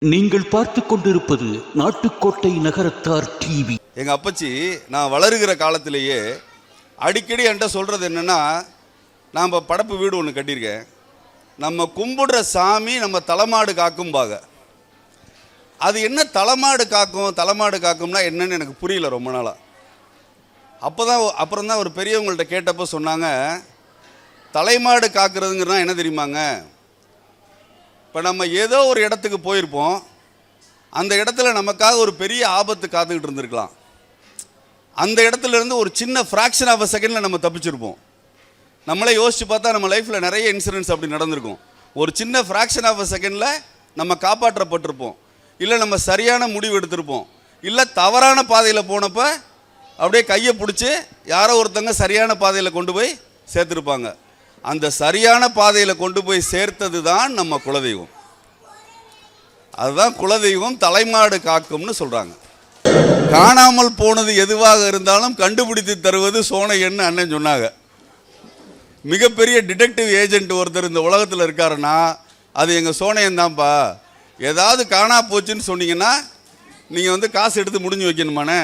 நீங்கள் பார்த்து கொண்டிருப்பது நாட்டுக்கோட்டை நகரத்தார் டிவி. எங்கள் அப்பச்சி நான் வளருகிற காலத்திலேயே அடிக்கடி என்கிட்ட சொல்கிறது என்னென்னா, நான் இப்போ படப்பு வீடு ஒன்று கட்டியிருக்கேன், நம்ம கும்பிடுற சாமி நம்ம தலைமாடு காக்கும்பாங்க. அது என்ன தலைமாடு காக்கும்னா என்னன்னு எனக்கு புரியல ரொம்ப நாளாக. அப்புறம் தான் ஒரு பெரியவங்கள்ட்ட கேட்டப்போ சொன்னாங்க, தலைமாடு காக்குறதுங்கிறனா என்ன தெரியுமாங்க, இப்போ நம்ம ஏதோ ஒரு இடத்துக்கு போயிருப்போம், அந்த இடத்துல நமக்காக ஒரு பெரிய ஆபத்து காத்துக்கிட்டு இருந்திருக்கலாம், அந்த இடத்துலேருந்து ஒரு சின்ன ஃப்ராக்ஷன் ஆஃப் அ செகண்டில் நம்ம தப்பிச்சிருப்போம். நம்மளே யோசித்து பார்த்தா நம்ம லைஃப்பில் நிறைய இன்சிடென்ட்ஸ் அப்படி நடந்திருக்கும். ஒரு சின்ன ஃப்ராக்ஷன் ஆஃப் அ செகண்டில் நம்ம காப்பாற்றப்பட்டிருப்போம், இல்லை நம்ம சரியான முடிவு எடுத்திருப்போம், இல்லை தவறான பாதையில் போனப்போ அப்படியே கையை பிடிச்சி யாரோ ஒருத்தங்க சரியான பாதையில் கொண்டு போய் சேர்த்துருப்பாங்க. அந்த சரியான பாதையில் கொண்டு போய் சேர்த்தது தான் நம்ம குலதெய்வம். அதுதான் குலதெய்வம் தலைமாடு காக்கும்னு சொல்கிறாங்க. காணாமல் போனது எதுவாக இருந்தாலும் கண்டுபிடித்து தருவது சோனையன்னு அண்ணன் சொன்னாங்க. மிகப்பெரிய டிடெக்டிவ் ஏஜென்ட் ஒருத்தர் இந்த உலகத்தில் இருக்காருன்னா அது எங்கள் சோனையன் தான்ப்பா. ஏதாவது காணா போச்சுன்னு சொன்னீங்கன்னா நீங்கள் காசு எடுத்து முடிஞ்சு வைக்கணுமாண்ணே,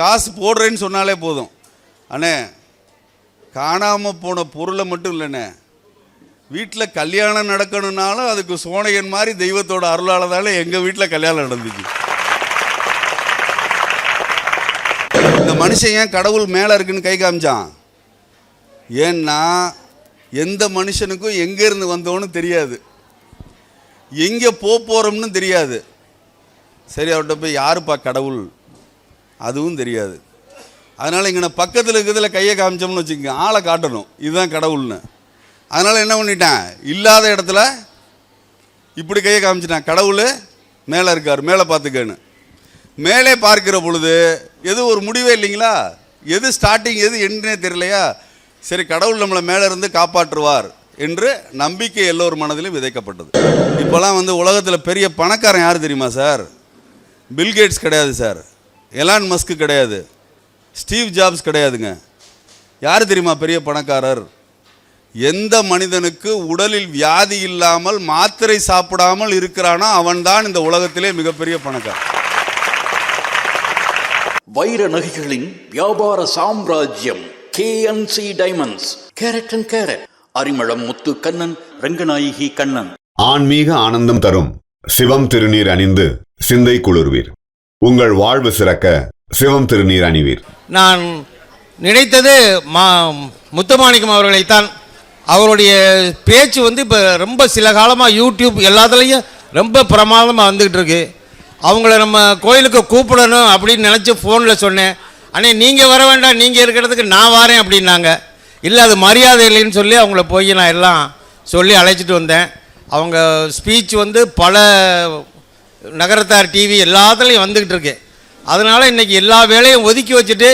காசு போடுறேன்னு சொன்னாலே போதும். அண்ணே, காணாமல் போன பொருளை மட்டும் இல்லைண்ணே, வீட்டில் கல்யாணம் நடக்கணுன்னாலும் அதுக்கு சோனையன் மாதிரி தெய்வத்தோட அருளால் தானே எங்கள் வீட்டில் கல்யாணம் நடந்துச்சு. இந்த மனுஷன் ஏன் கடவுள் மேலே இருக்குன்னு கை காமிச்சான்? ஏன்னா எந்த மனுஷனுக்கும் எங்கேருந்து வந்தோன்னு தெரியாது, எங்கே போகிறோம்னு தெரியாது. சரி, அவர்கிட்ட போய் யாருப்பா கடவுள் அதுவும் தெரியாது. அதனால் இங்கே நான் பக்கத்தில் இருக்கிறதுல கையை காமிச்சோம்னு வச்சுக்கோங்க, ஆளை காட்டணும் இதுதான் கடவுள்னு. அதனால் என்ன பண்ணிட்டேன், இல்லாத இடத்துல இப்படி கையை காமிச்சிட்டேன், கடவுள் மேலே இருக்கார் மேலே பார்த்துக்கன்னு. மேலே பார்க்கிற பொழுது எது ஒரு முடிவே இல்லைங்களா, எது ஸ்டார்டிங் எது என்னன்னே தெரியலையா, சரி கடவுள் நம்மளை மேலே இருந்து காப்பாற்றுவார் என்று நம்பிக்கை எல்லோரும் மனதிலும் விதைக்கப்பட்டது. இப்போலாம் உலகத்தில் பெரிய பணக்காரன் யார் தெரியுமா சார்? பில்கேட்ஸ் கிடையாது சார், எலான் மஸ்க் கிடையாது, ஸ்டீவ் ஜாப்ஸ் கிடையாதுங்க. யார் தெரியுமா பெரிய பணக்காரர்? எந்த மனிதனுக்கு உடலில் வியாதி இல்லாமல் மாத்திரை சாப்பிடாமல் இருக்கிறானோ அவன்தான் இந்த உலகத்திலே மிகப்பெரிய பணக்காரர். வைர நகைகளின் வியாபார சாம்ராஜ்யம் KNC diamonds. Carat and carat, Arimalam Muthu Kannan, Ranganayaki Kannan. ஆன்மீக ஆனந்தம் தரும் சிவம் திருநீர் அணிந்து சிந்தை குளிர்வீர். உங்கள் வாழ்வு சிறக்க சிவம் திருநீர் அணிவீர். நான் நினைத்தது முத்துமாணிக்கம் அவர்களைத்தான். அவருடைய பேச்சு இப்போ ரொம்ப சில காலமாக யூடியூப் எல்லாத்துலேயும் ரொம்ப பிரமாதமாக வந்துக்கிட்டு இருக்கு. அவங்கள நம்ம கோயிலுக்கு கூப்பிடணும் அப்படின்னு நினச்சி ஃபோனில் சொன்னேன், அண்ணே நீங்கள் வர வேண்டாம், நீங்கள் இருக்கிறதுக்கு நான் வரேன் அப்படின்னாங்க. இல்லை அது மரியாதை இல்லைன்னு சொல்லி அவங்கள போய் நான் எல்லாம் சொல்லி அழைச்சிட்டு வந்தேன். அவங்க ஸ்பீச் பல நகரத்தார் டிவி எல்லாத்துலேயும் வந்துக்கிட்டு இருக்கு. அதனால் இன்றைக்கி எல்லா வேலையும் ஒதுக்கி வச்சுட்டு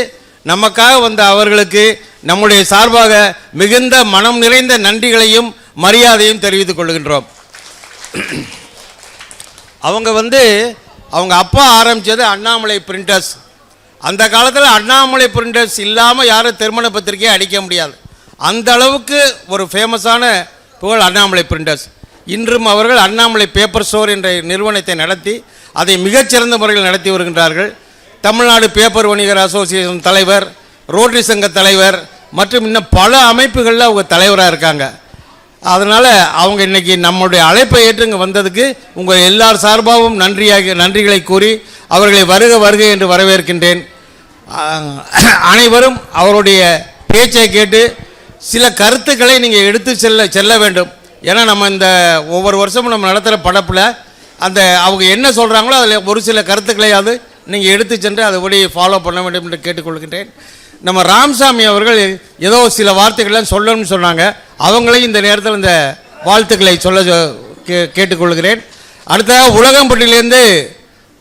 நமக்காக வந்த அவர்களுக்கு நம்முடைய சார்பாக மிகுந்த மனம் நிறைந்த நன்றிகளையும் மரியாதையும் தெரிவித்துக் கொள்கின்றோம். அவங்க அவங்க அப்பா ஆரம்பித்தது அண்ணாமலை பிரிண்டர்ஸ். அந்த காலத்தில் அண்ணாமலை பிரிண்டர்ஸ் இல்லாமல் யாரும் திருமண பத்திரிகையை அடிக்க முடியாது, அந்த அளவுக்கு ஒரு ஃபேமஸான புகழ் அண்ணாமலை பிரிண்டர்ஸ். இன்றும் அவர்கள் அண்ணாமலை பேப்பர் ஸ்டோர் என்ற நிறுவனத்தை நடத்தி அதை மிகச்சிறந்த முறையில் நடத்தி வருகின்றார்கள். தமிழ்நாடு பேப்பர் வணிகர் அசோசியேஷன் தலைவர், ரோட்டரி சங்க தலைவர் மற்றும் இன்னும் பல அமைப்புகளில் அவங்க தலைவராக இருக்காங்க. அதனால் அவங்க இன்றைக்கி நம்முடைய அழைப்பை ஏற்றுங்க வந்ததுக்கு உங்கள் எல்லார் சார்பாகவும் நன்றிகளை கூறி அவர்களை வருக வருக என்று வரவேற்கின்றேன். அனைவரும் அவருடைய பேச்சை கேட்டு சில கருத்துக்களை நீங்கள் எடுத்து செல்ல வேண்டும். ஏன்னா நம்ம இந்த ஒவ்வொரு வருஷமும் நம்ம நடத்துகிற படப்பில் அவங்க என்ன சொல்கிறாங்களோ அதில் ஒரு சில கருத்துக்களையாவது நீங்கள் எடுத்து சென்று அதுபடி ஃபாலோ பண்ண வேண்டும் என்று கேட்டுக்கொள்கின்றேன். நம்ம ராமசாமி அவர்கள் ஏதோ சில வார்த்தைகள்லாம் சொல்லணும்னு சொன்னாங்க, அவங்களையும் இந்த நேரத்தில் இந்த வாழ்த்துக்களை சொல்ல கேட்டுக்கொள்கிறேன். அடுத்ததாக உலகம்பட்டியிலேருந்து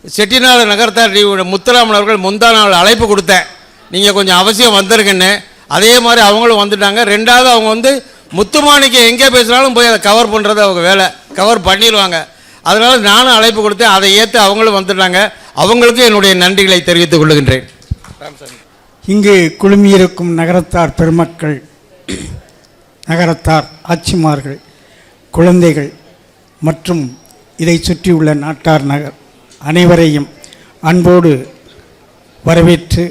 செட்டிநாடு நகரத்தார் முத்துராமன் அவர்கள் முந்தா நாள் அழைப்பு கொடுத்தேன், நீங்கள் கொஞ்சம் அவசியம் வந்துருங்கன்னு. அதே மாதிரி அவங்களும் வந்துட்டாங்க. ரெண்டாவது அவங்க முத்துமாணிக்கம் எங்கே பேசினாலும் போய் அதை கவர் பண்ணுறது அவங்க வேலை, கவர் பண்ணிடுவாங்க. அதனால் நானும் அழைப்பு கொடுத்தேன், அதை ஏற்று அவங்களும் வந்துட்டாங்க. அவங்களுக்கு என்னுடைய நன்றிகளை தெரிவித்துக் கொள்கின்றேன். இங்கு குழுமியிருக்கும் நகரத்தார் பெருமக்கள், நகரத்தார் ஆட்சிமார்கள் குழந்தைகள் மற்றும் இதை சுற்றியுள்ள நாட்டார் நகர் அனைவரையும் அன்போடு வரவேற்று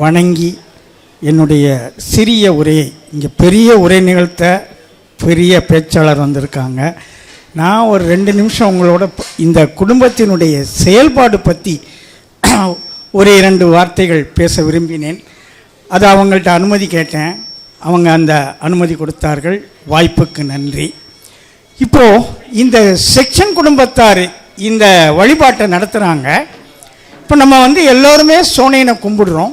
வணங்கி என்னுடைய சிறிய உரையை, இங்கே பெரிய உரை நிகழ்த்த பெரிய பேச்சாளர் வந்திருக்காங்க, நான் ஒரு 2 நிமிஷம் உங்களோட இந்த குடும்பத்தினுடைய செயல்பாடு பற்றி ஒரு 2 வார்த்தைகள் பேச விரும்பினேன். அது அவங்கள்ட்ட அனுமதி கேட்டேன், அவங்க அந்த அனுமதி கொடுத்தார்கள். வாய்ப்புக்கு நன்றி. இப்போது இந்த செக்ஷன் குடும்பத்தார் இந்த வழிபாட்டை நடத்துகிறாங்க. இப்போ நம்ம எல்லோருமே சோனையனை கும்பிடுறோம்.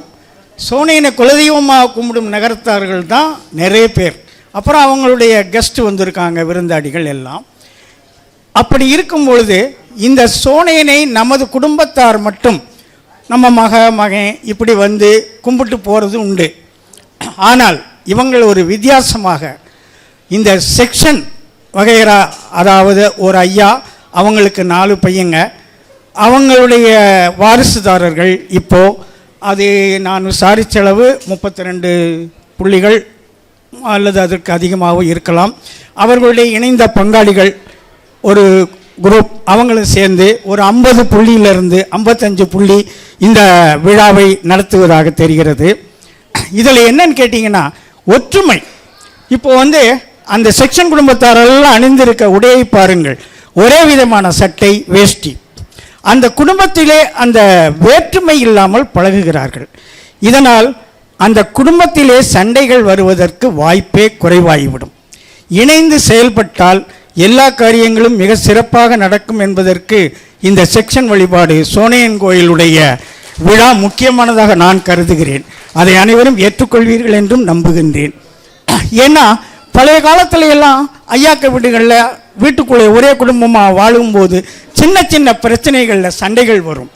சோனையனை குலதெய்வமாக கும்பிடும் நகரத்தார்கள் தான் நிறைய பேர். அப்புறம் அவங்களுடைய கெஸ்ட் வந்திருக்காங்க, விருந்தாடிகள் எல்லாம். அப்படி இருக்கும் பொழுது இந்த சோனையனை நமது குடும்பத்தார் மட்டும் நம்ம மகன் இப்படி கும்பிட்டு போகிறது உண்டு. ஆனால் இவங்கள் ஒரு வித்தியாசமாக இந்த செக்ஷன் வகைரா, அதாவது ஒரு ஐயா, அவங்களுக்கு 4 பையங்க, அவங்களுடைய வாரிசுதாரர்கள் இப்போது அது நான் விசாரிச்சளவு 32 புள்ளிகள் அல்லது அதற்கு அதிகமாகவும் இருக்கலாம். அவர்களுடைய இணைந்த பங்காளிகள் ஒரு குரூப், அவங்களும் சேர்ந்து ஒரு 50 புள்ளியிலிருந்து 55 புள்ளி இந்த விழாவை நடத்துவதாக தெரிகிறது. இதில் என்னன்னு கேட்டிங்கன்னா ஒற்றுமை. இப்போது அந்த செக்ஷன் குடும்பத்தாரெல்லாம் அணிந்திருக்க உடையை பாருங்கள், ஒரே விதமான சட்டை வேஷ்டி. அந்த குடும்பத்திலே அந்த வேற்றுமை இல்லாமல் பழகுகிறார்கள். இதனால் அந்த குடும்பத்திலே சண்டைகள் வருவதற்கு வாய்ப்பே குறைவாகிவிடும். இணைந்து செயல்பட்டால் எல்லா காரியங்களும் மிக சிறப்பாக நடக்கும் என்பதற்கு இந்த செக்ஷன் வழிபாடு சோனையன் கோயிலுடைய விழா முக்கியமானதாக நான் கருதுகிறேன். அதை அனைவரும் ஏற்றுக்கொள்வீர்கள் என்றும் நம்புகின்றேன். ஏன்னா பழைய காலத்துல எல்லாம் ஐயாக்க வீடுகளில் வீட்டுக்குள்ளே ஒரே குடும்பமாக வாழும்போது சின்ன சின்ன பிரச்சனைகளில் சண்டைகள் வரும்.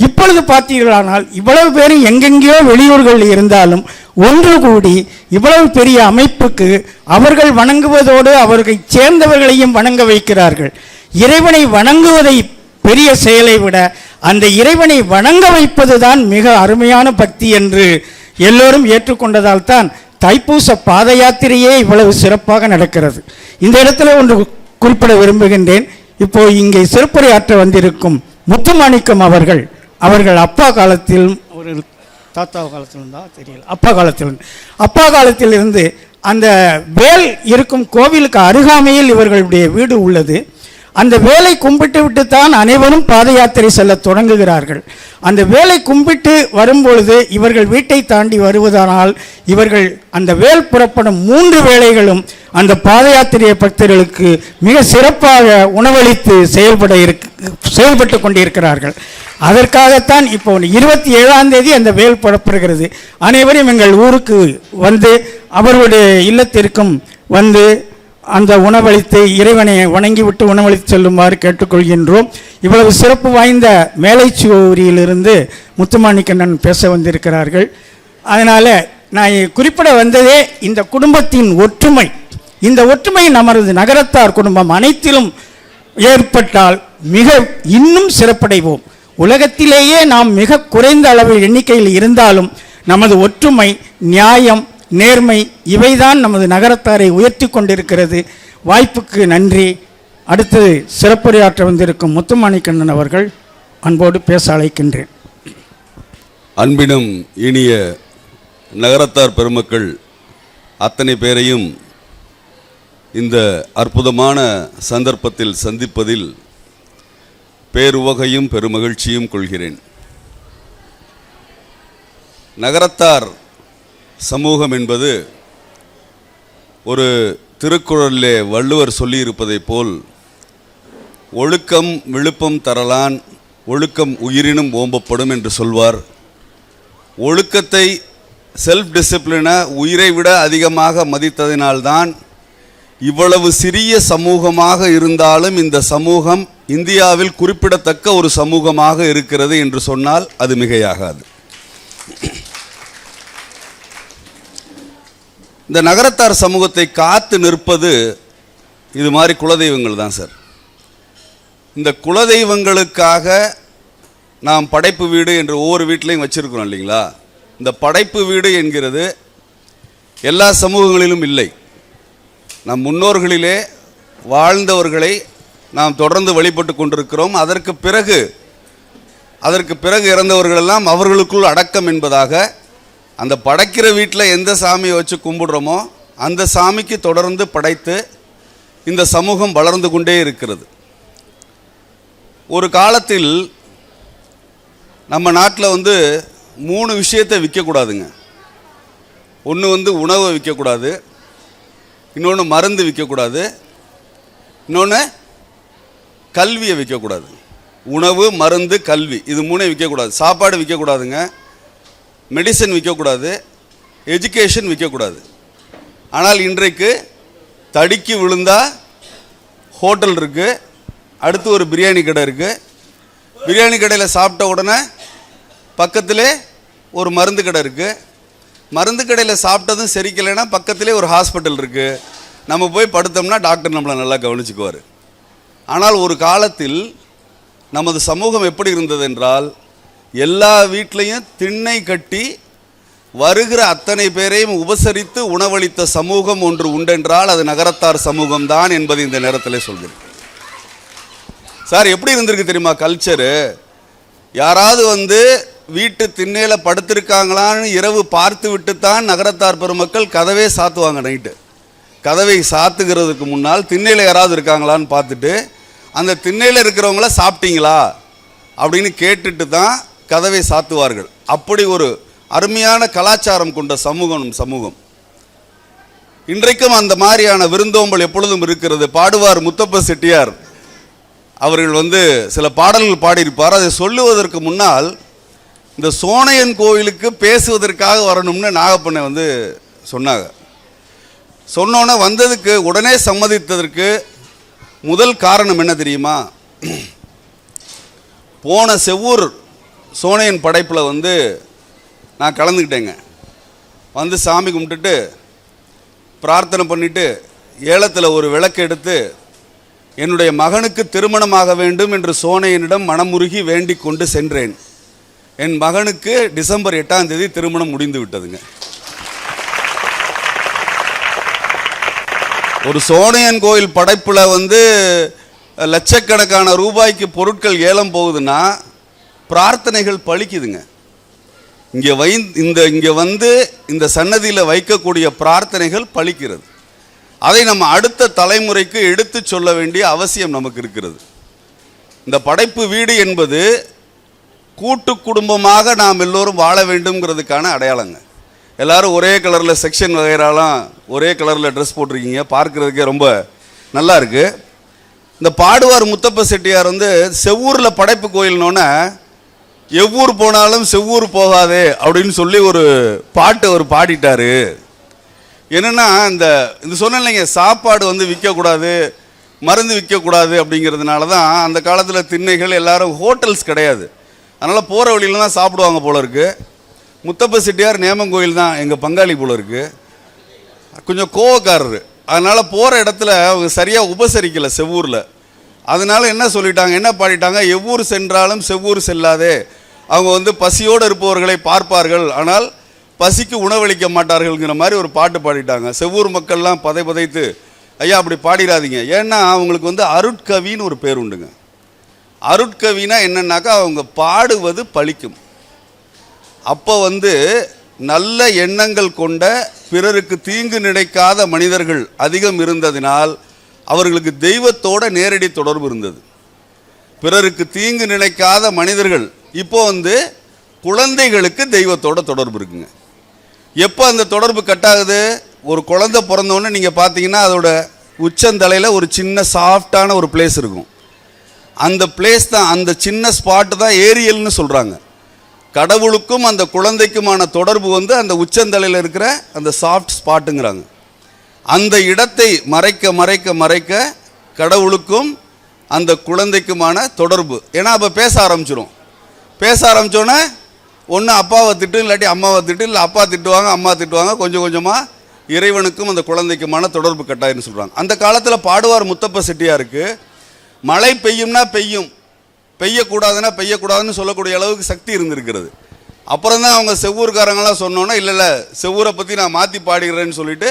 இப்பொழுது பார்த்தீர்களானால் இவ்வளவு பேரும் எங்கெங்கேயோ வெளியூர்களில் இருந்தாலும் ஒன்று கூடி இவ்வளவு பெரிய அமைப்புக்கு அவர்கள் வணங்குவதோடு அவர்களை சேர்ந்தவர்களையும் வணங்க வைக்கிறார்கள். இறைவனை வணங்குவதை பெரிய செயலை விட அந்த இறைவனை வணங்க வைப்பது தான் மிக அருமையான பக்தி என்று எல்லோரும் ஏற்றுக்கொண்டதால் தான் தைப்பூச பாத யாத்திரையே இவ்வளவு சிறப்பாக நடக்கிறது. இந்த இடத்துல ஒன்று குறிப்பிட விரும்புகின்றேன். இப்போ இங்கே சிறப்புரையாற்ற வந்திருக்கும் முத்துமாணிக்கம் அவர்கள் அப்பா காலத்தில், ஒரு தாத்தா காலத்தில் தான் தெரியல, அப்பா காலத்திலிருந்து அந்த வேல் இருக்கும் கோவிலுக்கு அருகாமையில் இவர்களுடைய வீடு உள்ளது. அந்த வேலை கும்பிட்டு விட்டு தான் அனைவரும் பாத யாத்திரை செல்ல தொடங்குகிறார்கள். அந்த வேலை கும்பிட்டு வரும்பொழுது இவர்கள் வீட்டை தாண்டி வருவதனால் இவர்கள் அந்த வேல் புறப்படும் 3 வேளைகளும் அந்த பாத யாத்திரை பக்தர்களுக்கு மிக சிறப்பாக உணவளித்து செயல்பட்டு கொண்டிருக்கிறார்கள். அதற்காகத்தான் இப்போ 27ஆம் தேதி அந்த வேல் புறப்படுகிறது. அனைவரும் எங்கள் ஊருக்கு அவர்களுடைய இல்லத்திற்கும் அந்த உணவளித்து இறைவனை வணங்கிவிட்டு உணவளித்து செல்லுமாறு கேட்டுக்கொள்கின்றோம். இவ்வளவு சிறப்பு வாய்ந்த மேலைச்சூரியிலிருந்து முத்துமாணிக்கண்ணன் பேச வந்திருக்கிறார்கள். அதனால் நான் குறிப்பிட வந்ததே இந்த குடும்பத்தின் ஒற்றுமை. இந்த ஒற்றுமை நமது நகரத்தார் குடும்பம் அனைத்திலும் ஏற்பட்டால் இன்னும் சிறப்படைவோம். உலகத்திலேயே நாம் மிக குறைந்த அளவு எண்ணிக்கையில் இருந்தாலும் நமது ஒற்றுமை, நியாயம், நேர்மை இவைதான் நமது நகரத்தாரை உயர்த்தி கொண்டிருக்கிறது. வாய்ப்புக்கு நன்றி. அடுத்தது சிறப்புரையாற்ற வந்திருக்கும் முத்துமாணிக்கண்ணன் அவர்கள் அன்போடு பேச அழைக்கின்றேன். அன்பினும் இனிய நகரத்தார் பெருமக்கள் அத்தனை பேரையும் இந்த அற்புதமான சந்தர்ப்பத்தில் சந்திப்பதில் பேருவகையும் பெருமகிழ்ச்சியும் கொள்கிறேன். நகரத்தார் சமூகம் என்பது ஒரு திருக்குறளிலே வள்ளுவர் சொல்லியிருப்பதைப் போல் ஒழுக்கம் விழுப்பம் தரலான், ஒழுக்கம் உயிரினும் ஓம்பப்படும் என்று சொல்வார். ஒழுக்கத்தை, செல்ஃப் டிசிப்ளினை உயிரை விட அதிகமாக மதித்ததினால்தான் இவ்வளவு சிறிய சமூகமாக இருந்தாலும் இந்த சமூகம் இந்தியாவில் குறிப்பிடத்தக்க ஒரு சமூகமாக இருக்கிறது என்று சொன்னால் அது மிகையாகாது. இந்த நகரத்தார் சமூகத்தை காத்து நிற்பது இது மாதிரி குலதெய்வங்கள் தான் சார். இந்த குலதெய்வங்களுக்காக நாம் படைப்பு வீடு என்று ஒவ்வொரு வீட்டிலையும் வச்சிருக்கிறோம் இல்லைங்களா? இந்த படைப்பு வீடு என்கிறது எல்லா சமூகங்களிலும் இல்லை. நம் முன்னோர்களிலே வாழ்ந்தவர்களை நாம் தொடர்ந்து வழிபட்டு கொண்டிருக்கிறோம். அதற்கு பிறகு இறந்தவர்களெல்லாம் அவர்களுக்குள் அடக்கம் என்பதாக அந்த படைக்கிற வீட்டில் எந்த சாமியை வச்சு கும்பிடுறோமோ அந்த சாமிக்கு தொடர்ந்து படைத்து இந்த சமூகம் வளர்ந்து கொண்டே இருக்கிறது. ஒரு காலத்தில் நம்ம நாட்டில் 3 விஷயத்தை விற்கக்கூடாதுங்க. ஒன்று உணவை விற்கக்கூடாது, இன்னொன்று மருந்து விற்கக்கூடாது, இன்னொன்று கல்வியை விற்கக்கூடாது. உணவு, மருந்து, கல்வி, இது 3 விற்கக்கூடாது. சாப்பாடு விற்கக்கூடாதுங்க, மெடிசன் விற்கக்கூடாது, எஜுகேஷன் விற்கக்கூடாது. ஆனால் இன்றைக்கு தடிக்கு விழுந்தா ஹோட்டல் இருக்குது, அடுத்து ஒரு பிரியாணி கடை இருக்குது. பிரியாணி கடையில் சாப்பிட்ட உடனே பக்கத்திலே ஒரு மருந்து கடை இருக்குது. மருந்து கடையில் சாப்பிட்டதும் சரிக்கலைன்னா பக்கத்திலே ஒரு ஹாஸ்பிட்டல் இருக்குது. நம்ம போய் படுத்தோம்னா டாக்டர் நம்மளை நல்லா கவனிச்சுக்குவார். ஆனால் ஒரு காலத்தில் நமது சமூகம் எப்படி இருந்தது என்றால், எல்லா வீட்லேயும் திண்ணை கட்டி வருகிற அத்தனை பேரையும் உபசரித்து உணவளித்த சமூகம் ஒன்று உண்டென்றால் அது நகரத்தார் சமூகம்தான் என்பதை இந்த நேரத்தில் சொல்கிறேன். சார், எப்படி இருந்திருக்கு தெரியுமா கல்ச்சரு? யாராவது வீட்டு திண்ணையில் படுத்திருக்காங்களான்னு இரவு பார்த்து விட்டு தான் நகரத்தார் பெருமக்கள் கதவே சாத்துவாங்க. நைட்டு கதவை சாத்துகிறதுக்கு முன்னால் திண்ணையில் யாராவது இருக்காங்களான்னு பார்த்துட்டு அந்த திண்ணையில் இருக்கிறவங்கள சாப்பிட்டீங்களா அப்படின்னு கேட்டுட்டு தான் கதவை சாத்துவார்கள். அப்படி ஒரு அருமையான கலாச்சாரம் கொண்ட சமூகம். இன்றைக்கும் அந்த மாதிரியான விருந்தோம்பல் எப்பொழுதும் இருக்கிறது. பாடுவார் முத்தப்ப செட்டியார் அவர்கள் சில பாடல்கள் பாடியிருப்பார். அதை சொல்லுவதற்கு முன்னால் இந்த சோனையன் கோவிலுக்கு பேசுவதற்காக வரணும்னு நாகப்பண்ணை சொன்னாங்க. சொன்னோன்னே வந்ததுக்கு உடனே சம்மதித்ததற்கு முதல் காரணம் என்ன தெரியுமா? போன செவ்வூர் சோனையன் படைப்பில் நான் கலந்துக்கிட்டேங்க. சாமி கும்பிட்டுட்டு பிரார்த்தனை பண்ணிவிட்டு ஏலத்தில் ஒரு விளக்கு எடுத்து என்னுடைய மகனுக்கு திருமணமாக வேண்டும் என்று சோனையனிடம் மனமுருகி வேண்டிக் கொண்டு சென்றேன். என் மகனுக்கு டிசம்பர் 8ஆம் தேதி திருமணம் முடிந்து விட்டதுங்க. ஒரு சோனையன் கோயில் படைப்பில் லட்சக்கணக்கான ரூபாய்க்கு பொருட்கள் ஏலம் போகுதுன்னா பிரார்த்தனைகள் பலிக்குதுங்க. இங்கே இந்த சன்னதியில் வைக்கக்கூடிய பிரார்த்தனைகள் பலிக்கிறது. அதை நம்ம அடுத்த தலைமுறைக்கு எடுத்து சொல்ல வேண்டிய அவசியம் நமக்கு இருக்கிறது. இந்த படைப்பு வீடு என்பது கூட்டு குடும்பமாக நாம் எல்லோரும் வாழ வேண்டும்ங்கிறதுக்கான அடையாளங்க. எல்லாரும் ஒரே கலரில் செக்ஷன் வகைராலாம் ஒரே கலரில் ட்ரெஸ் போட்டிருக்கீங்க, பார்க்குறதுக்கே ரொம்ப நல்லா இருக்குது. இந்த பாடுவார் முத்தப்ப செட்டியார் செவ்வூரில் படைப்பு கோயில்னோன்னே எவ்வூர் போனாலும் செவ்வூர் போகாதே அப்படின்னு சொல்லி ஒரு பாட்டு அவர் பாடிட்டார். என்னென்னா இந்த சொன்னேன்லைங்க, சாப்பாடு விற்கக்கூடாது, மருந்து விற்கக்கூடாது அப்படிங்கிறதுனால தான் அந்த காலத்தில் திண்ணைகள் எல்லாரும் ஹோட்டல்ஸ் கிடையாது. அதனால் போகிற வழியில் தான் சாப்பிடுவாங்க போல இருக்குது. முத்தப்ப செட்டியார் நேமங்கோயில் தான் எங்கள் பங்காளி போல இருக்குது, கொஞ்சம் கோவக்காரரு. அதனால் போகிற இடத்துல அவங்க சரியாக உபசரிக்கலை செவ்வூரில். அதனால் என்ன சொல்லிட்டாங்க, என்ன பாடிட்டாங்க, எவ்வூர் சென்றாலும் செவ்வூர் செல்லாதே, அவங்க பசியோடு இருப்பவர்களை பார்ப்பார்கள் ஆனால் பசிக்கு உணவளிக்க மாட்டார்கள்ங்கிற மாதிரி ஒரு பாட்டு பாடிட்டாங்க. செவ்வூர் மக்கள்லாம் பதைத்து ஐயா அப்படி பாடிடாதீங்க, ஏன்னா அவங்களுக்கு அருட்கவின்னு ஒரு பேர் உண்டுங்க. அருட்கவினா என்னன்னாக்கா அவங்க பாடுவது பலிக்கும். அப்போ நல்ல எண்ணங்கள் கொண்ட பிறருக்கு தீங்கு நினைக்காத மனிதர்கள் அதிகம் இருந்ததினால் அவர்களுக்கு தெய்வத்தோட நேரடி தொடர்பு இருந்தது. பிறருக்கு தீங்கு நினைக்காத மனிதர்கள் இப்போ குழந்தைகளுக்கு தெய்வத்தோட தொடர்பு இருக்குங்க. எப்போ அந்த தொடர்பு கட்டாகுது? ஒரு குழந்தை பிறந்தோன்னே நீங்கள் பார்த்தீங்கன்னா அதோட உச்சந்தலையில் ஒரு சின்ன சாஃப்டான ஒரு பிளேஸ் இருக்கும். அந்த பிளேஸ் தான், அந்த சின்ன ஸ்பாட்டு தான் ஏரியல்னு சொல்கிறாங்க. கடவுளுக்கும் அந்த குழந்தைக்குமான தொடர்பு அந்த உச்சந்தலையில் இருக்கிற அந்த சாஃப்ட் ஸ்பாட்டுங்கிறாங்க. அந்த இடத்தை மறைக்க மறைக்க மறைக்க கடவுளுக்கும் அந்த குழந்தைக்குமான தொடர்பு. ஏன்னா அப்போ பேச ஆரம்பித்தோன்னே ஒன்று அப்பாவை திட்டு, இல்லாட்டி அம்மாவை திட்டு, இல்லை அப்பா திட்டுவாங்க அம்மா திட்டுவாங்க. கொஞ்சம் கொஞ்சமாக இறைவனுக்கும் அந்த குழந்தைக்குமான தொடர்பு கட்டாயம்னு சொல்கிறாங்க. அந்த காலத்தில் பாடுவார் முத்தப்ப செட்டியாருக்கு மழை பெய்யும்னா பெய்யும், பெய்யக்கூடாதுன்னா பெய்யக்கூடாதுன்னு சொல்லக்கூடிய அளவுக்கு சக்தி இருந்திருக்கிறது. அப்புறம் தான் அவங்க செவ்வூர்காரங்களாம் சொன்னோன்னா இல்லை செவ்வூரை பற்றி நான் மாற்றி பாடுகிறேன்னு சொல்லிட்டு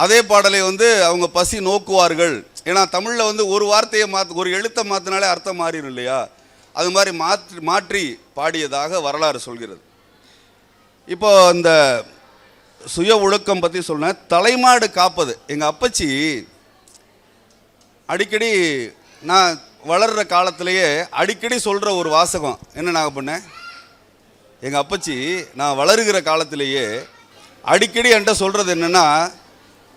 அதே பாடலை வந்து அவங்க பசி நோக்குவார்கள். ஏன்னா தமிழில் வந்து ஒரு வார்த்தையை ஒரு எழுத்தை மாற்றினாலே அர்த்தம் மாறிடும் இல்லையா, அது மாதிரி மாற்றி பாடியதாக வரலாறு சொல்கிறது. இப்போ இந்த சுய ஒழுக்கம் பற்றி சொன்னேன். தலைமாடு காப்பது, எங்கள் அப்பச்சி அடிக்கடி நான் வளர்கிற காலத்திலேயே அடிக்கடி சொல்கிற ஒரு வாசகம் என்ன நான் பண்ணேன், எங்கள் அப்பச்சி நான் வளருகிற காலத்திலேயே அடிக்கடி என்கிட்ட சொல்கிறது என்னென்னா,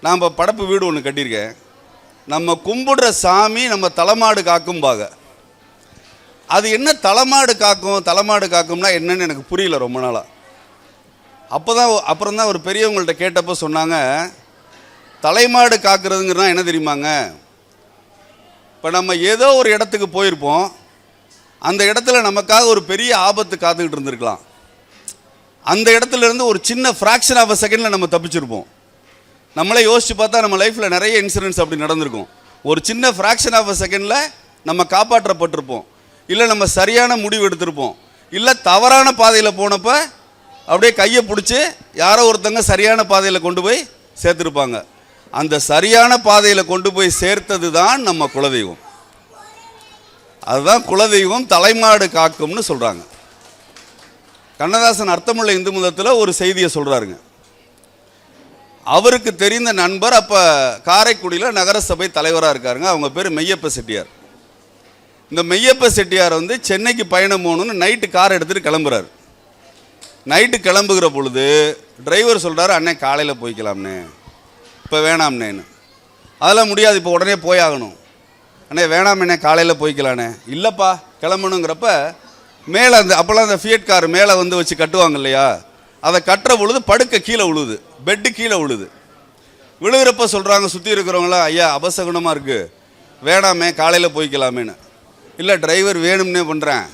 நாம் படப்பு வீடு ஒன்று கட்டியிருக்கேன், நம்ம கும்பிடுற சாமி நம்ம தலைமாடு காக்கும்பாங்க. அது என்ன தலைமாடு காக்கும்னா என்னன்னு எனக்கு புரியல ரொம்ப நாளாக. அப்புறம் தான் ஒரு பெரியவங்கள்ட்ட கேட்டப்போ சொன்னாங்க, தலைமாடு காக்கிறதுங்கிறனா என்ன தெரியுமாங்க, இப்போ நம்ம ஏதோ ஒரு இடத்துக்கு போயிருப்போம், அந்த இடத்துல நமக்காக ஒரு பெரிய ஆபத்து காத்துக்கிட்டு இருந்திருக்கலாம், அந்த இடத்துல இருந்து ஒரு சின்ன ஃப்ராக்ஷன் ஆஃப் அ செகண்டில் நம்ம தப்பிச்சிருப்போம். நம்மளே யோசித்து பார்த்தா நம்ம லைஃப்பில் நிறைய இன்சிடென்ட்ஸ் அப்படி நடந்திருக்கும். ஒரு சின்ன ஃப்ராக்ஷன் ஆஃப் அ செகண்டில் நம்ம காப்பாற்றப்பட்டிருப்போம், இல்லை நம்ம சரியான முடிவு எடுத்திருப்போம், இல்லை தவறான பாதையில் போனப்போ அப்படியே கையை பிடிச்சி யாரோ ஒருத்தங்க சரியான பாதையில் கொண்டு போய் சேர்த்துருப்பாங்க. அந்த சரியான பாதையில் கொண்டு போய் சேர்த்தது தான் நம்ம குலதெய்வம். அதுதான் குலதெய்வம் தலைமாடு காக்கும்னு சொல்கிறாங்க. கண்ணதாசன் அர்த்தமுள்ள இந்து மதத்தில் ஒரு செய்தியை சொல்கிறாருங்க. அவருக்கு தெரிந்த நண்பர் அப்போ காரைக்குடியில் நகரசபை தலைவராக இருக்காருங்க. அவங்க பேர் மெய்யப்ப செட்டியார். இந்த மெய்யப்ப செட்டியார் வந்து சென்னைக்கு பயணம் போகணுன்னு நைட்டு கார் எடுத்துகிட்டு கிளம்புறாரு. நைட்டு கிளம்புகிற பொழுது டிரைவர் சொல்கிறாரு, அண்ணே காலையில் போய்க்கலாம்ண்ணே, இப்போ வேணாம்னேன்னு. அதெல்லாம் முடியாது, இப்போ உடனே போயாகணும். அண்ணே வேணாமண்ணே காலையில் போய்க்கலாண்ணே. இல்லைப்பா கிளம்பணுங்கிறப்ப மேலே அப்போல்லாம் அந்த ஃபியட் கார் மேலே வந்து வச்சு கட்டுவாங்க இல்லையா, அதை கட்டுற பொழுது படுக்க கீழே விழுது, பெட்டு கீழே விழுது. விழுகிறப்ப சொல்கிறாங்க சுற்றி இருக்கிறவங்களாம், ஐயா அபசகுணமாக இருக்குது, வேணாமே காலையில் போய்க்கலாமேன்னு. இல்லை டிரைவர் வேணும்னே பண்ணுறேன்,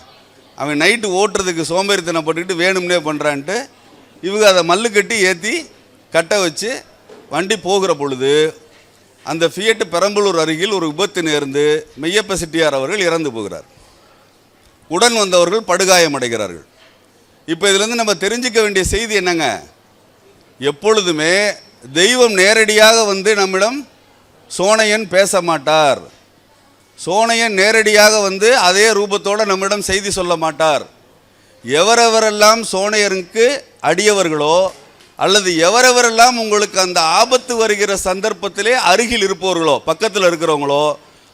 அவன் நைட்டு ஓட்டுறதுக்கு சோம்பேறித்தனப்பட்டுக்கிட்டு வேணும்னே பண்ணுறான்ட்டு இவங்க அதை மல்லு கட்டி ஏற்றி கட்ட வச்சு வண்டி போகிற பொழுது அந்த ஃபியட் பெரம்பலூர் அருகில் ஒரு விபத்து நேர்ந்து மெய்யப்ப செட்டியார் அவர்கள் இறந்து போகிறார். உடன் வந்தவர்கள் படுகாயமடைகிறார்கள். இப்போ இதிலேருந்து நம்ம தெரிஞ்சிக்க வேண்டிய செய்தி என்னங்க, எப்பொழுதுமே தெய்வம் நேரடியாக வந்து நம்மிடம் சோனையன் பேச மாட்டார், சோனையன் நேரடியாக வந்து அதே ரூபத்தோடு நம்மிடம் செய்தி சொல்ல மாட்டார். எவரெவரெல்லாம் சோனையருக்கு அடியவர்களோ அல்லது எவரெவரெல்லாம் உங்களுக்கு அந்த ஆபத்து வருகிற சந்தர்ப்பத்திலே அருகில் இருப்பவர்களோ பக்கத்தில் இருக்கிறவங்களோ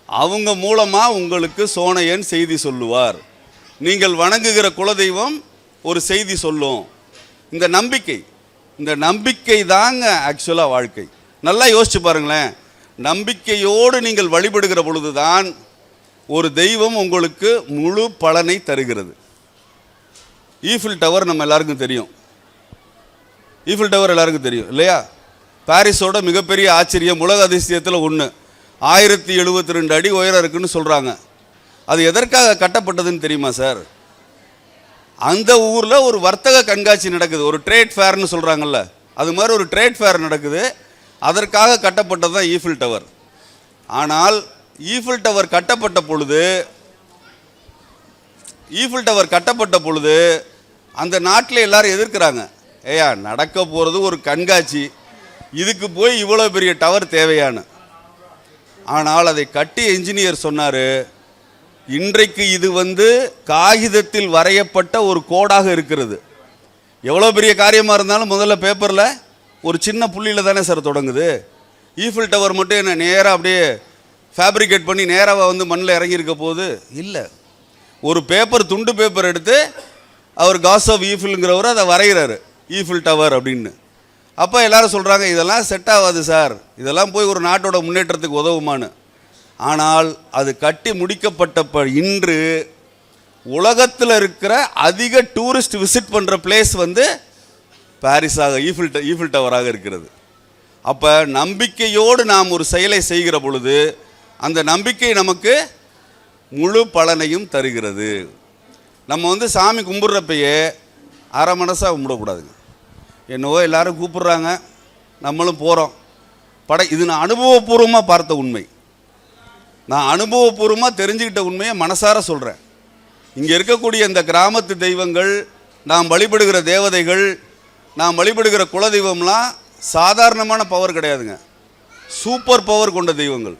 அவங்க மூலமாக உங்களுக்கு சோனையன் செய்தி சொல்லுவார். நீங்கள் வணங்குகிற குலதெய்வம் ஒரு செய்தி சொல்லும். இந்த நம்பிக்கை தாங்க ஆக்சுவலாக வாழ்க்கை. நல்லா யோசிச்சு பாருங்களேன், நம்பிக்கையோடு நீங்கள் வழிபடுகிற பொழுதுதான் ஒரு தெய்வம் உங்களுக்கு முழு பலனை தருகிறது. ஈஃபில் டவர் நம்ம எல்லாருக்கும் தெரியும், ஈஃபில் டவர் எல்லாருக்கும் தெரியும் இல்லையா? பாரிஸோட மிகப்பெரிய ஆச்சரியம், உலக அதிசயத்தில் ஒன்று, 1072 அடி உயரம் இருக்குன்னு சொல்கிறாங்க. அது எதற்காக கட்டப்பட்டதுன்னு தெரியுமா சார்? அந்த ஊரில் ஒரு வர்த்தக கண்காட்சி நடக்குது, ஒரு ட்ரேட் ஃபேர்னு சொல்கிறாங்கல்ல, அது மாதிரி ஒரு ட்ரேட் ஃபேர் நடக்குது. அதற்காக கட்டப்பட்டது தான் ஈஃபில் டவர். ஆனால் ஈஃபில் டவர் கட்டப்பட்ட பொழுது அந்த நாட்டில் எல்லாரும் எதிர்க்கிறாங்க, ஏயா நடக்க போகிறது ஒரு கண்காட்சி, இதுக்கு போய் இவ்வளோ பெரிய டவர் தேவையான்னு. ஆனால் அதை கட்டிய இன்ஜினியர் சொன்னார், இன்றைக்கு இது வந்து காகிதத்தில் வரையப்பட்ட ஒரு கோடாக இருக்கிறது. எவ்வளோ பெரிய காரியமாக இருந்தாலும் முதல்ல பேப்பரில் ஒரு சின்ன புள்ளியில் தானே சார் தொடங்குது. ஈஃபில் டவர் மட்டும் என்ன நேராக அப்படியே ஃபேப்ரிகேட் பண்ணி நேராக வந்து மண்ணில் இறங்கியிருக்க போகுது இல்லை. ஒரு பேப்பர், துண்டு பேப்பர் எடுத்து அவர் காஸ் ஆஃப் ஈஃபில்ங்கிறவர் அதை வரைகிறாரு, ஈஃபில் டவர் அப்படின்னு. அப்போ எல்லாரும் சொல்கிறாங்க, இதெல்லாம் செட் ஆகாது சார், இதெல்லாம் போய் ஒரு நாட்டோட முன்னேற்றத்துக்கு உதவுமான்னு. ஆனால் அது கட்டி முடிக்கப்பட்ட இன்று உலகத்தில் இருக்கிற அதிக டூரிஸ்ட் விசிட் பண்ணுற பிளேஸ் வந்து பாரிஸாக ஈஃபில் டவராக இருக்கிறது. அப்போ நம்பிக்கையோடு நாம் ஒரு செயலை செய்கிற பொழுது அந்த நம்பிக்கை நமக்கு முழு பலனையும் தருகிறது. நம்ம வந்து சாமி கும்பிட்றப்பையே அரை மனசாக கும்பிடக்கூடாதுங்க. என்னவோ எல்லாரும் கூப்பிட்றாங்க, நம்மளும் போகிறோம். இது நான் அனுபவபூர்வமாக பார்த்த உண்மை, நான் அனுபவபூர்வமாக தெரிஞ்சுக்கிட்ட உண்மையை மனசார சொல்கிறேன். இங்கே இருக்கக்கூடிய இந்த கிராமத்து தெய்வங்கள், நாம் வழிபடுகிற தேவதைகள், நாம் வழிபடுகிற குலதெய்வம்லாம் சாதாரணமான பவர் கிடையாதுங்க. சூப்பர் பவர் கொண்ட தெய்வங்கள்.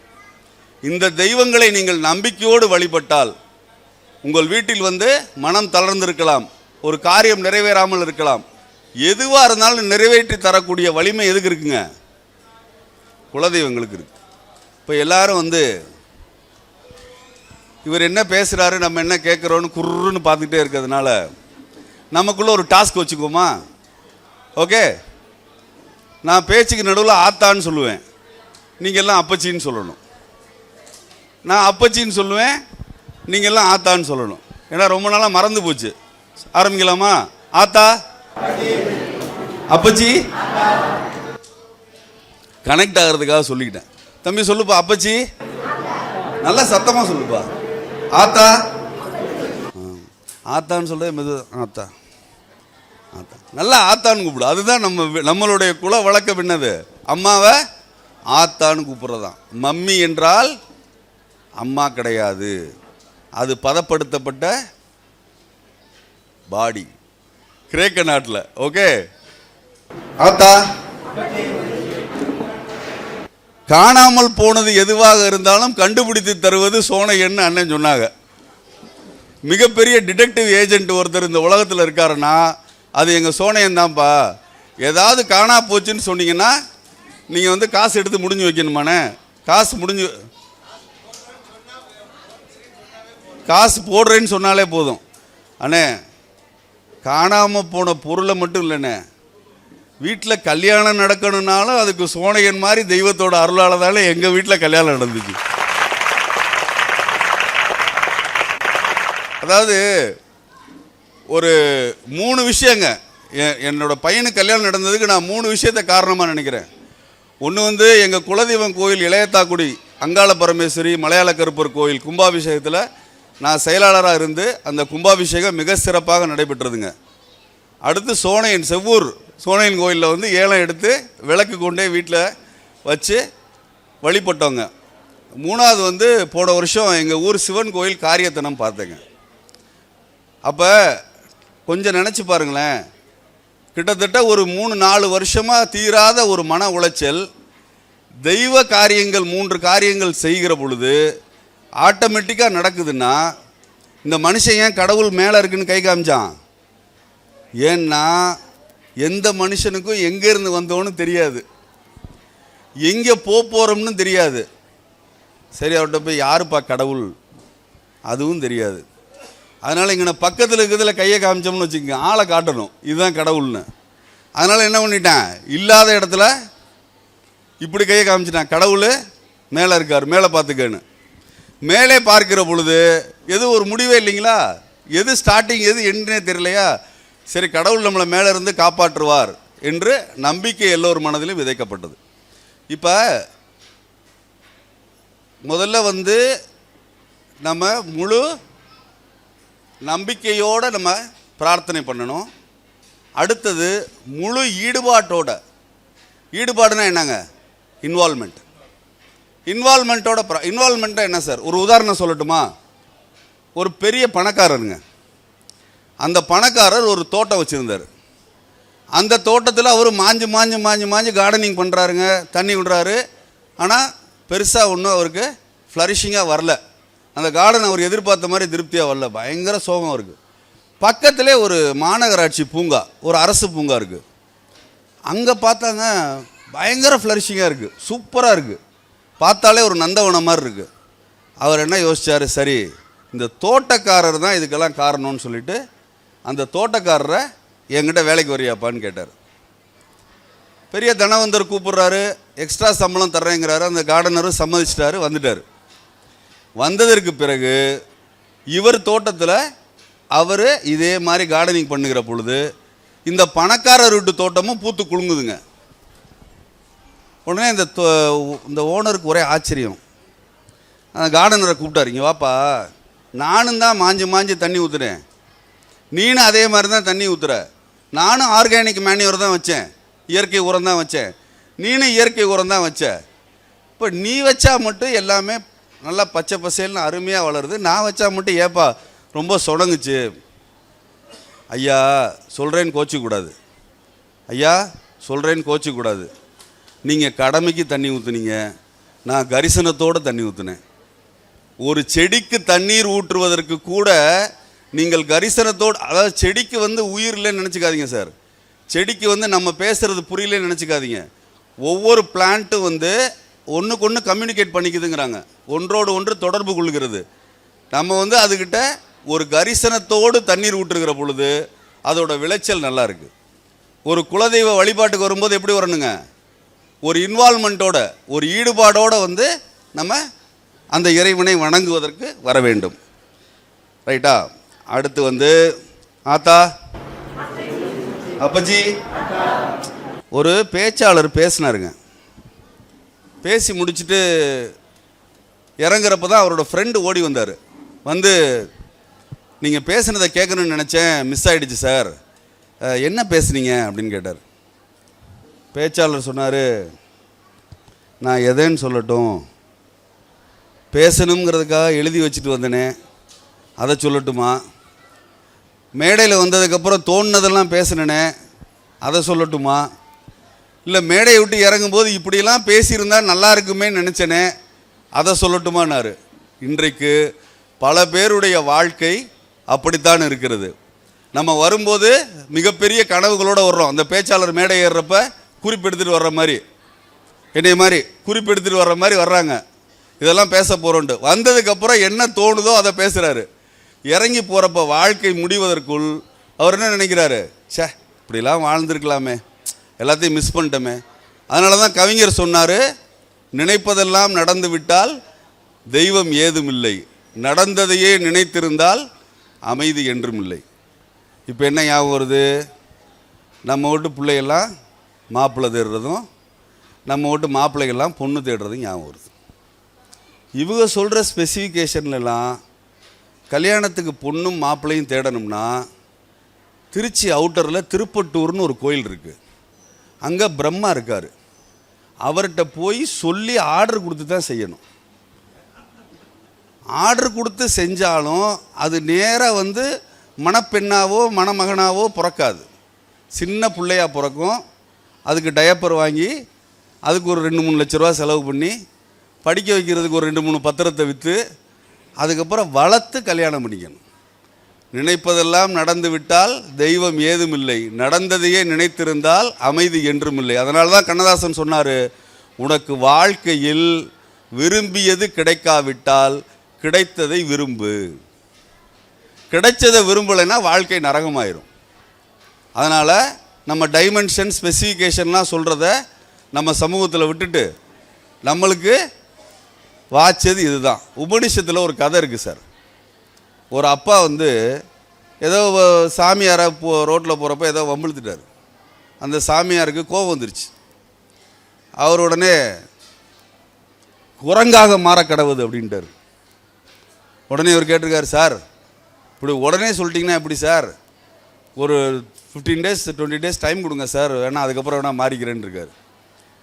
இந்த தெய்வங்களை நீங்கள் நம்பிக்கையோடு வழிபட்டால் உங்கள் வீட்டில் மனம் தளர்ந்திருக்கலாம், ஒரு காரியம் நிறைவேறாமல் இருக்கலாம், எதுவாக இருந்தாலும் நிறைவேற்றி தரக்கூடிய வலிமை எதுக்கு இருக்குங்க? குலதெய்வங்களுக்கு இருக்கு. இப்போ எல்லாரும் இவர் என்ன பேசுகிறாரு, நம்ம என்ன கேட்குறோன்னு குர்ருன்னு பார்த்துக்கிட்டே இருக்கிறதுனால நமக்குள்ளே ஒரு டாஸ்க் வச்சுக்கோமா? ஓகே, நான் பேச்சுக்கு நடுவில் ஆத்தான்னு சொல்லுவேன், நீங்கள் எல்லாம் அப்பச்சின்னு சொல்லணும். நான் அப்பச்சின்னு சொல்லுவேன், நீங்கள் எல்லாம் ஆத்தான்னு சொல்லணும். ஏன்னா ரொம்ப நாளாக மறந்து போச்சு. ஆரம்பிக்கலாமா? ஆத்தா, அப்பச்சி, கனெக்ட் ஆகிறதுக்காக சொல்லிக்கிட்டேன். தம்பி சொல்லுப்பா, அப்பச்சி நல்லா சத்தமாக சொல்லுப்பா. ஆத்தா, ஆத்தான்னு சொல்கிறேன் மெது. ஆத்தா, ஆத்தா, நல்லா ஆத்தான்னு கூப்பிடு. அதுதான் நம்மளுடைய குல வழக்கம். என்னது? அம்மாவை ஆத்தான்னு கூப்பிட்றதான். மம்மி என்றால் அம்மா கிடையாது, அது பதப்படுத்தப்பட்ட பாடி கிரேக்க நாட்டில். ஓகே, ஆத்தா. காணாமல் போனது எதுவாக இருந்தாலும் கண்டுபிடித்து தருவது சோனையன்னு அண்ணன் சொன்னாங்க. மிகப்பெரிய டிடெக்டிவ் ஏஜென்ட் ஒருத்தர் இந்த உலகத்தில் இருக்காருன்னா அது எங்கள் சோனையன் தான்ப்பா. ஏதாவது காணா போச்சுன்னு சொன்னீங்கன்னா நீங்கள் காசு எடுத்து முடிஞ்சு வைக்கணுமாண்ணே. காசு போடுறேன்னு சொன்னாலே போதும். அண்ணே, காணாமல் போன பொருளை மட்டும் இல்லைண்ணே, வீட்டில் கல்யாணம் நடக்கணும்னாலும் அதுக்கு சோனையன் மாதிரி தெய்வத்தோட அருளால் தானே எங்கள் வீட்டில் கல்யாணம் நடந்துச்சு. அதாவது ஒரு 3 விஷயங்க. என்னோட பையனுக்கு கல்யாணம் நடந்ததுக்கு நான் 3 விஷயத்தை காரணமாக நினைக்கிறேன். ஒன்று எங்கள் குலதெய்வம் கோயில் இளையத்தாக்குடி அங்காள பரமேஸ்வரி மலையாள கருப்பர் கோயில் கும்பாபிஷேகத்தில் நான் செயலாளராக இருந்து அந்த கும்பாபிஷேகம் மிக சிறப்பாக நடைபெற்றதுங்க. அடுத்து சோனையன், செவ்வூர் சோனையன் கோயிலில் ஏலம் எடுத்து விளக்கு கொண்டே வீட்டில் வச்சு வழிபட்டோங்க. 3வது போன வருஷம் எங்கள் ஊர் சிவன் கோயில் காரியத்தனம் பார்த்தேங்க. அப்போ கொஞ்சம் நினச்சி பாருங்களேன், கிட்டத்தட்ட ஒரு 3-4 வருஷமாக தீராத ஒரு மன உளைச்சல். தெய்வ காரியங்கள் 3 காரியங்கள் செய்கிற பொழுது ஆட்டோமேட்டிக்காக நடக்குதுன்னா இந்த மனுஷன் ஏன் கடவுள் மேலே இருக்குன்னு கை காமிச்சான்? ஏன்னா எந்த மனுஷனுக்கும் எங்கேருந்து வந்தோன்னு தெரியாது, எங்கே போகிறோம்னு தெரியாது. சரி, அவர்கிட்ட போய் யாருப்பா கடவுள் அதுவும் தெரியாது. அதனால் இங்கே பக்கத்தில் இருக்கிறதுல கையை காமிச்சோம்னு வச்சுக்கோங்க, ஆளை காட்டணும் இதுதான் கடவுள்னு. அதனால் என்ன பண்ணிட்டேன், இல்லாத இடத்துல இப்படி கையை காமிச்சிட்டேன், கடவுள் மேலே இருக்கார் மேலே பார்த்துக்கன்னு. மேலே பார்க்கிற பொழுது எது ஒரு முடிவே இல்லைங்களா, எது ஸ்டார்டிங் எது எண்டே தெரியலையா. சரி, கடவுள் நம்மளை மேலே இருந்து காப்பாற்றுவார் என்று நம்பிக்கை எல்லோரும் மனதிலும் விதைக்கப்பட்டது. இப்போ முதல்ல நம்ம முழு நம்பிக்கையோடு நம்ம பிரார்த்தனை பண்ணணும். அடுத்தது முழு ஈடுபாட்டோட, ஈடுபாடுனா என்னங்க, இன்வால்மெண்ட்டாக என்ன சார்? ஒரு உதாரணம் சொல்லட்டுமா? ஒரு பெரிய பணக்காரருங்க, அந்த பணக்காரர் ஒரு தோட்டம் வச்சுருந்தார். அந்த தோட்டத்தில் அவர் மாஞ்சு கார்டனிங் பண்ணுறாருங்க, தண்ணி விடுறாரு. ஆனால் பெருசாக ஒன்றும் அவருக்கு ஃப்ளரிஷிங்காக வரல. அந்த கார்டன் அவர் எதிர்பார்த்த மாதிரி திருப்தியாக வரல, பயங்கர சோகம் இருக்குது. பக்கத்திலே ஒரு மாநகராட்சி பூங்கா, ஒரு அரசு பூங்கா இருக்குது. அங்கே பார்த்தாங்க பயங்கர ஃப்ளரிஷிங்காக இருக்குது, சூப்பராக இருக்குது, பார்த்தாலே ஒரு நந்தவனம் மாதிரி இருக்குது. அவர் என்ன யோசித்தார், சரி இந்த தோட்டக்காரர் தான் இதுக்கெல்லாம் காரணம்னு சொல்லிட்டு அந்த தோட்டக்காரரை என்கிட்ட வேலைக்கு வரியாப்பான்னு கேட்டார். பெரிய தனவந்தர் கூப்பிட்றாரு, எக்ஸ்ட்ரா சம்பளம் தர்றேங்கிறாரு. அந்த கார்டனரும் சம்மதிச்சிட்டாரு, வந்துட்டார். வந்ததற்கு பிறகு இவர் தோட்டத்தில் அவர் இதே மாதிரி கார்டனிங் பண்ணுகிற பொழுது இந்த பணக்காரர் வீட்டு தோட்டமும் பூத்து குலுங்குதுங்க. உடனே இந்த ஓனருக்கு ஒரே ஆச்சரியம். அந்த கார்டனரை கூப்பிட்டார், இங்கே வாப்பா, நானும் தான் மாஞ்சு தண்ணி ஊற்றுறேன், நீனும் அதே மாதிரி தான் தண்ணி ஊற்றுற. நானும் ஆர்கானிக் மேன்யூர் தான் வச்சேன், இயற்கை உரம் தான் வச்சேன், நீனும் இயற்கை உரம் தான் வச்ச. இப்போ நீ வச்சா மட்டும் எல்லாமே நல்லா பச்சை பசேல்னு அருமையாக வளருது, நான் வச்சா மட்டும் ஏப்பா ரொம்ப சொடங்குச்சு. ஐயா சொல்கிறேன்னு கோச்சிக்கூடாது, ஐயா சொல்கிறேன்னு கோச்சிக்கூடாது. நீங்கள் கடமைக்கு தண்ணி ஊற்றுனீங்க, நான் கரிசனத்தோடு தண்ணி ஊற்றுனேன். ஒரு செடிக்கு தண்ணீர் ஊற்றுவதற்கு கூட நீங்கள் கரிசனத்தோடு, அதாவது செடிக்கு உயிர் இல்லைன்னு நினச்சிக்காதீங்க சார். செடிக்கு நம்ம பேசுகிறது புரியலன்னு நினச்சிக்காதீங்க. ஒவ்வொரு பிளான்ட்டும் ஒன்றுக்கு ஒன்று கம்யூனிகேட் பண்ணிக்குதுங்கிறாங்க, ஒன்றோடு ஒன்று தொடர்பு கொள்கிறது. நம்ம அதுக்கிட்ட ஒரு கரிசனத்தோடு தண்ணீர் ஊற்றுகிற பொழுது அதோட விளைச்சல் நல்லா இருக்குது. ஒரு குலதெய்வ வழிபாட்டுக்கு வரும்போது எப்படி வரணுங்க, ஒரு இன்வால்மெண்ட்டோட, ஒரு ஈடுபாடோடு நம்ம அந்த இறைவனை வணங்குவதற்கு வர வேண்டும். ரைட்டா? அடுத்து ஆத்தா, அப்பச்சி, ஒரு பேச்சாளர் பேசினாருங்க. பேசி முடிச்சுட்டு இறங்குறப்ப தான் அவரோட ஃப்ரெண்டு ஓடி வந்தார். நீங்கள் பேசுனதை கேட்கணும்னு நினச்சேன், மிஸ் ஆகிடுச்சு சார், என்ன பேசுனீங்க அப்படின்னு கேட்டார். பேச்சாளர் சொன்னார், நான் எதைன்னு சொல்லட்டும், பேசணுங்கிறதுக்காக எழுதி வச்சுட்டு வந்தேனே அதை சொல்லட்டுமா, மேடையில் வந்ததுக்கப்புறம் தோணுனதெல்லாம் பேசினேனே அதை சொல்லட்டுமா, இல்லை மேடையை விட்டு இறங்கும்போது இப்படியெல்லாம் பேசியிருந்தால் நல்லா இருக்குமே நினச்சேனே அதை சொல்லட்டுமான்னாரு. இன்றைக்கு பல பேருடைய வாழ்க்கை அப்படித்தான் இருக்கிறது. நம்ம வரும்போது மிகப்பெரிய கனவுகளோடு வர்றோம். அந்த பேச்சாளர் மேடை ஏறுறப்ப குறிப்பெடுத்துட்டு வர்ற மாதிரி, என்னைய மாதிரி குறிப்பெடுத்துட்டு வர்ற மாதிரி வர்றாங்க, இதெல்லாம் பேச போகிறோன்ட்டு. வந்ததுக்கப்புறம் என்ன தோணுதோ அதை பேசுகிறாரு. இறங்கி போகிறப்ப வாழ்க்கை முடிவதற்குள் அவர் என்ன நினைக்கிறாரு, சே இப்படிலாம் வாழ்ந்துருக்கலாமே, எல்லாத்தையும் மிஸ் பண்ணிட்டோமே. அதனால தான் கவிஞர் சொன்னார், நினைப்பதெல்லாம் நடந்து விட்டால் தெய்வம் ஏதும் இல்லை, நடந்ததையே நினைத்திருந்தால் அமைதி என்றும் இல்லை. இப்போ என்ன ஞாபகம் வருது, நம்ம வீட்டு பிள்ளைகள்லாம் மாப்பிள்ளை தேடுறதும் நம்ம வீட்டு மாப்பிள்ளைகள்லாம் பொண்ணு தேடுறதும் ஞாபகம் வருது. இவங்க சொல்கிற ஸ்பெசிஃபிகேஷன்லாம் கல்யாணத்துக்கு பொண்ணும் மாப்பிள்ளையும் தேடணும்னா திருச்சி அவுட்டரில் திருப்பட்டூர்னு ஒரு கோயில் இருக்குது, அங்கே பிரம்மா இருக்கார், அவர்கிட்ட போய் சொல்லி ஆர்டர் கொடுத்து தான் செய்யணும். ஆர்டர் கொடுத்து செஞ்சாலும் அது நேராக மணப்பெண்ணாவோ மணமகனாவோ பிறக்காது, சின்ன பிள்ளையா பிறக்கும். அதுக்கு டயப்பர் வாங்கி அதுக்கு ஒரு 2-3 லட்ச ரூபா செலவு பண்ணி படிக்க வைக்கிறதுக்கு ஒரு 2-3 பத்திரத்தை விற்று அதுக்கப்புறம் வளர்த்து கல்யாணம் பண்ணிக்கணும். நினைப்பதெல்லாம் நடந்து விட்டால் தெய்வம் ஏதும் இல்லை, நடந்ததையே நினைத்திருந்தால் அமைதி என்றும் இல்லை. அதனால தான் கண்ணதாசன் சொன்னார், உனக்கு வாழ்க்கையில் விரும்பியது கிடைக்காவிட்டால் கிடைத்ததை விரும்பு, கிடைச்சதை விரும்பலைன்னா வாழ்க்கை நரகமாயிரும். அதனால் நம்ம டைமென்ஷன் ஸ்பெசிஃபிகேஷன்லாம் சொல்கிறத நம்ம சமூகத்தில் விட்டுட்டு நம்மளுக்கு வாச்சது இதுதான். உபனிஷத்தில் ஒரு கதை இருக்குது சார். ஒரு அப்பா ஏதோ சாமியாரை ரோட்டில் போகிறப்ப ஏதோ வம்பிழுத்துட்டார். அந்த சாமியாருக்கு கோபம் வந்துருச்சு. அவர் உடனே குரங்காக மாற கடவுது அப்படின்ட்டார். உடனே இவர் கேட்டிருக்காரு, சார் இப்படி உடனே சொல்லிட்டிங்கன்னா எப்படி சார், ஒரு 15 days 20 days டைம் கொடுங்க சார், வேணா அதுக்கப்புறம் வேணா மாறிக்கிறேன்னு இருக்கார்.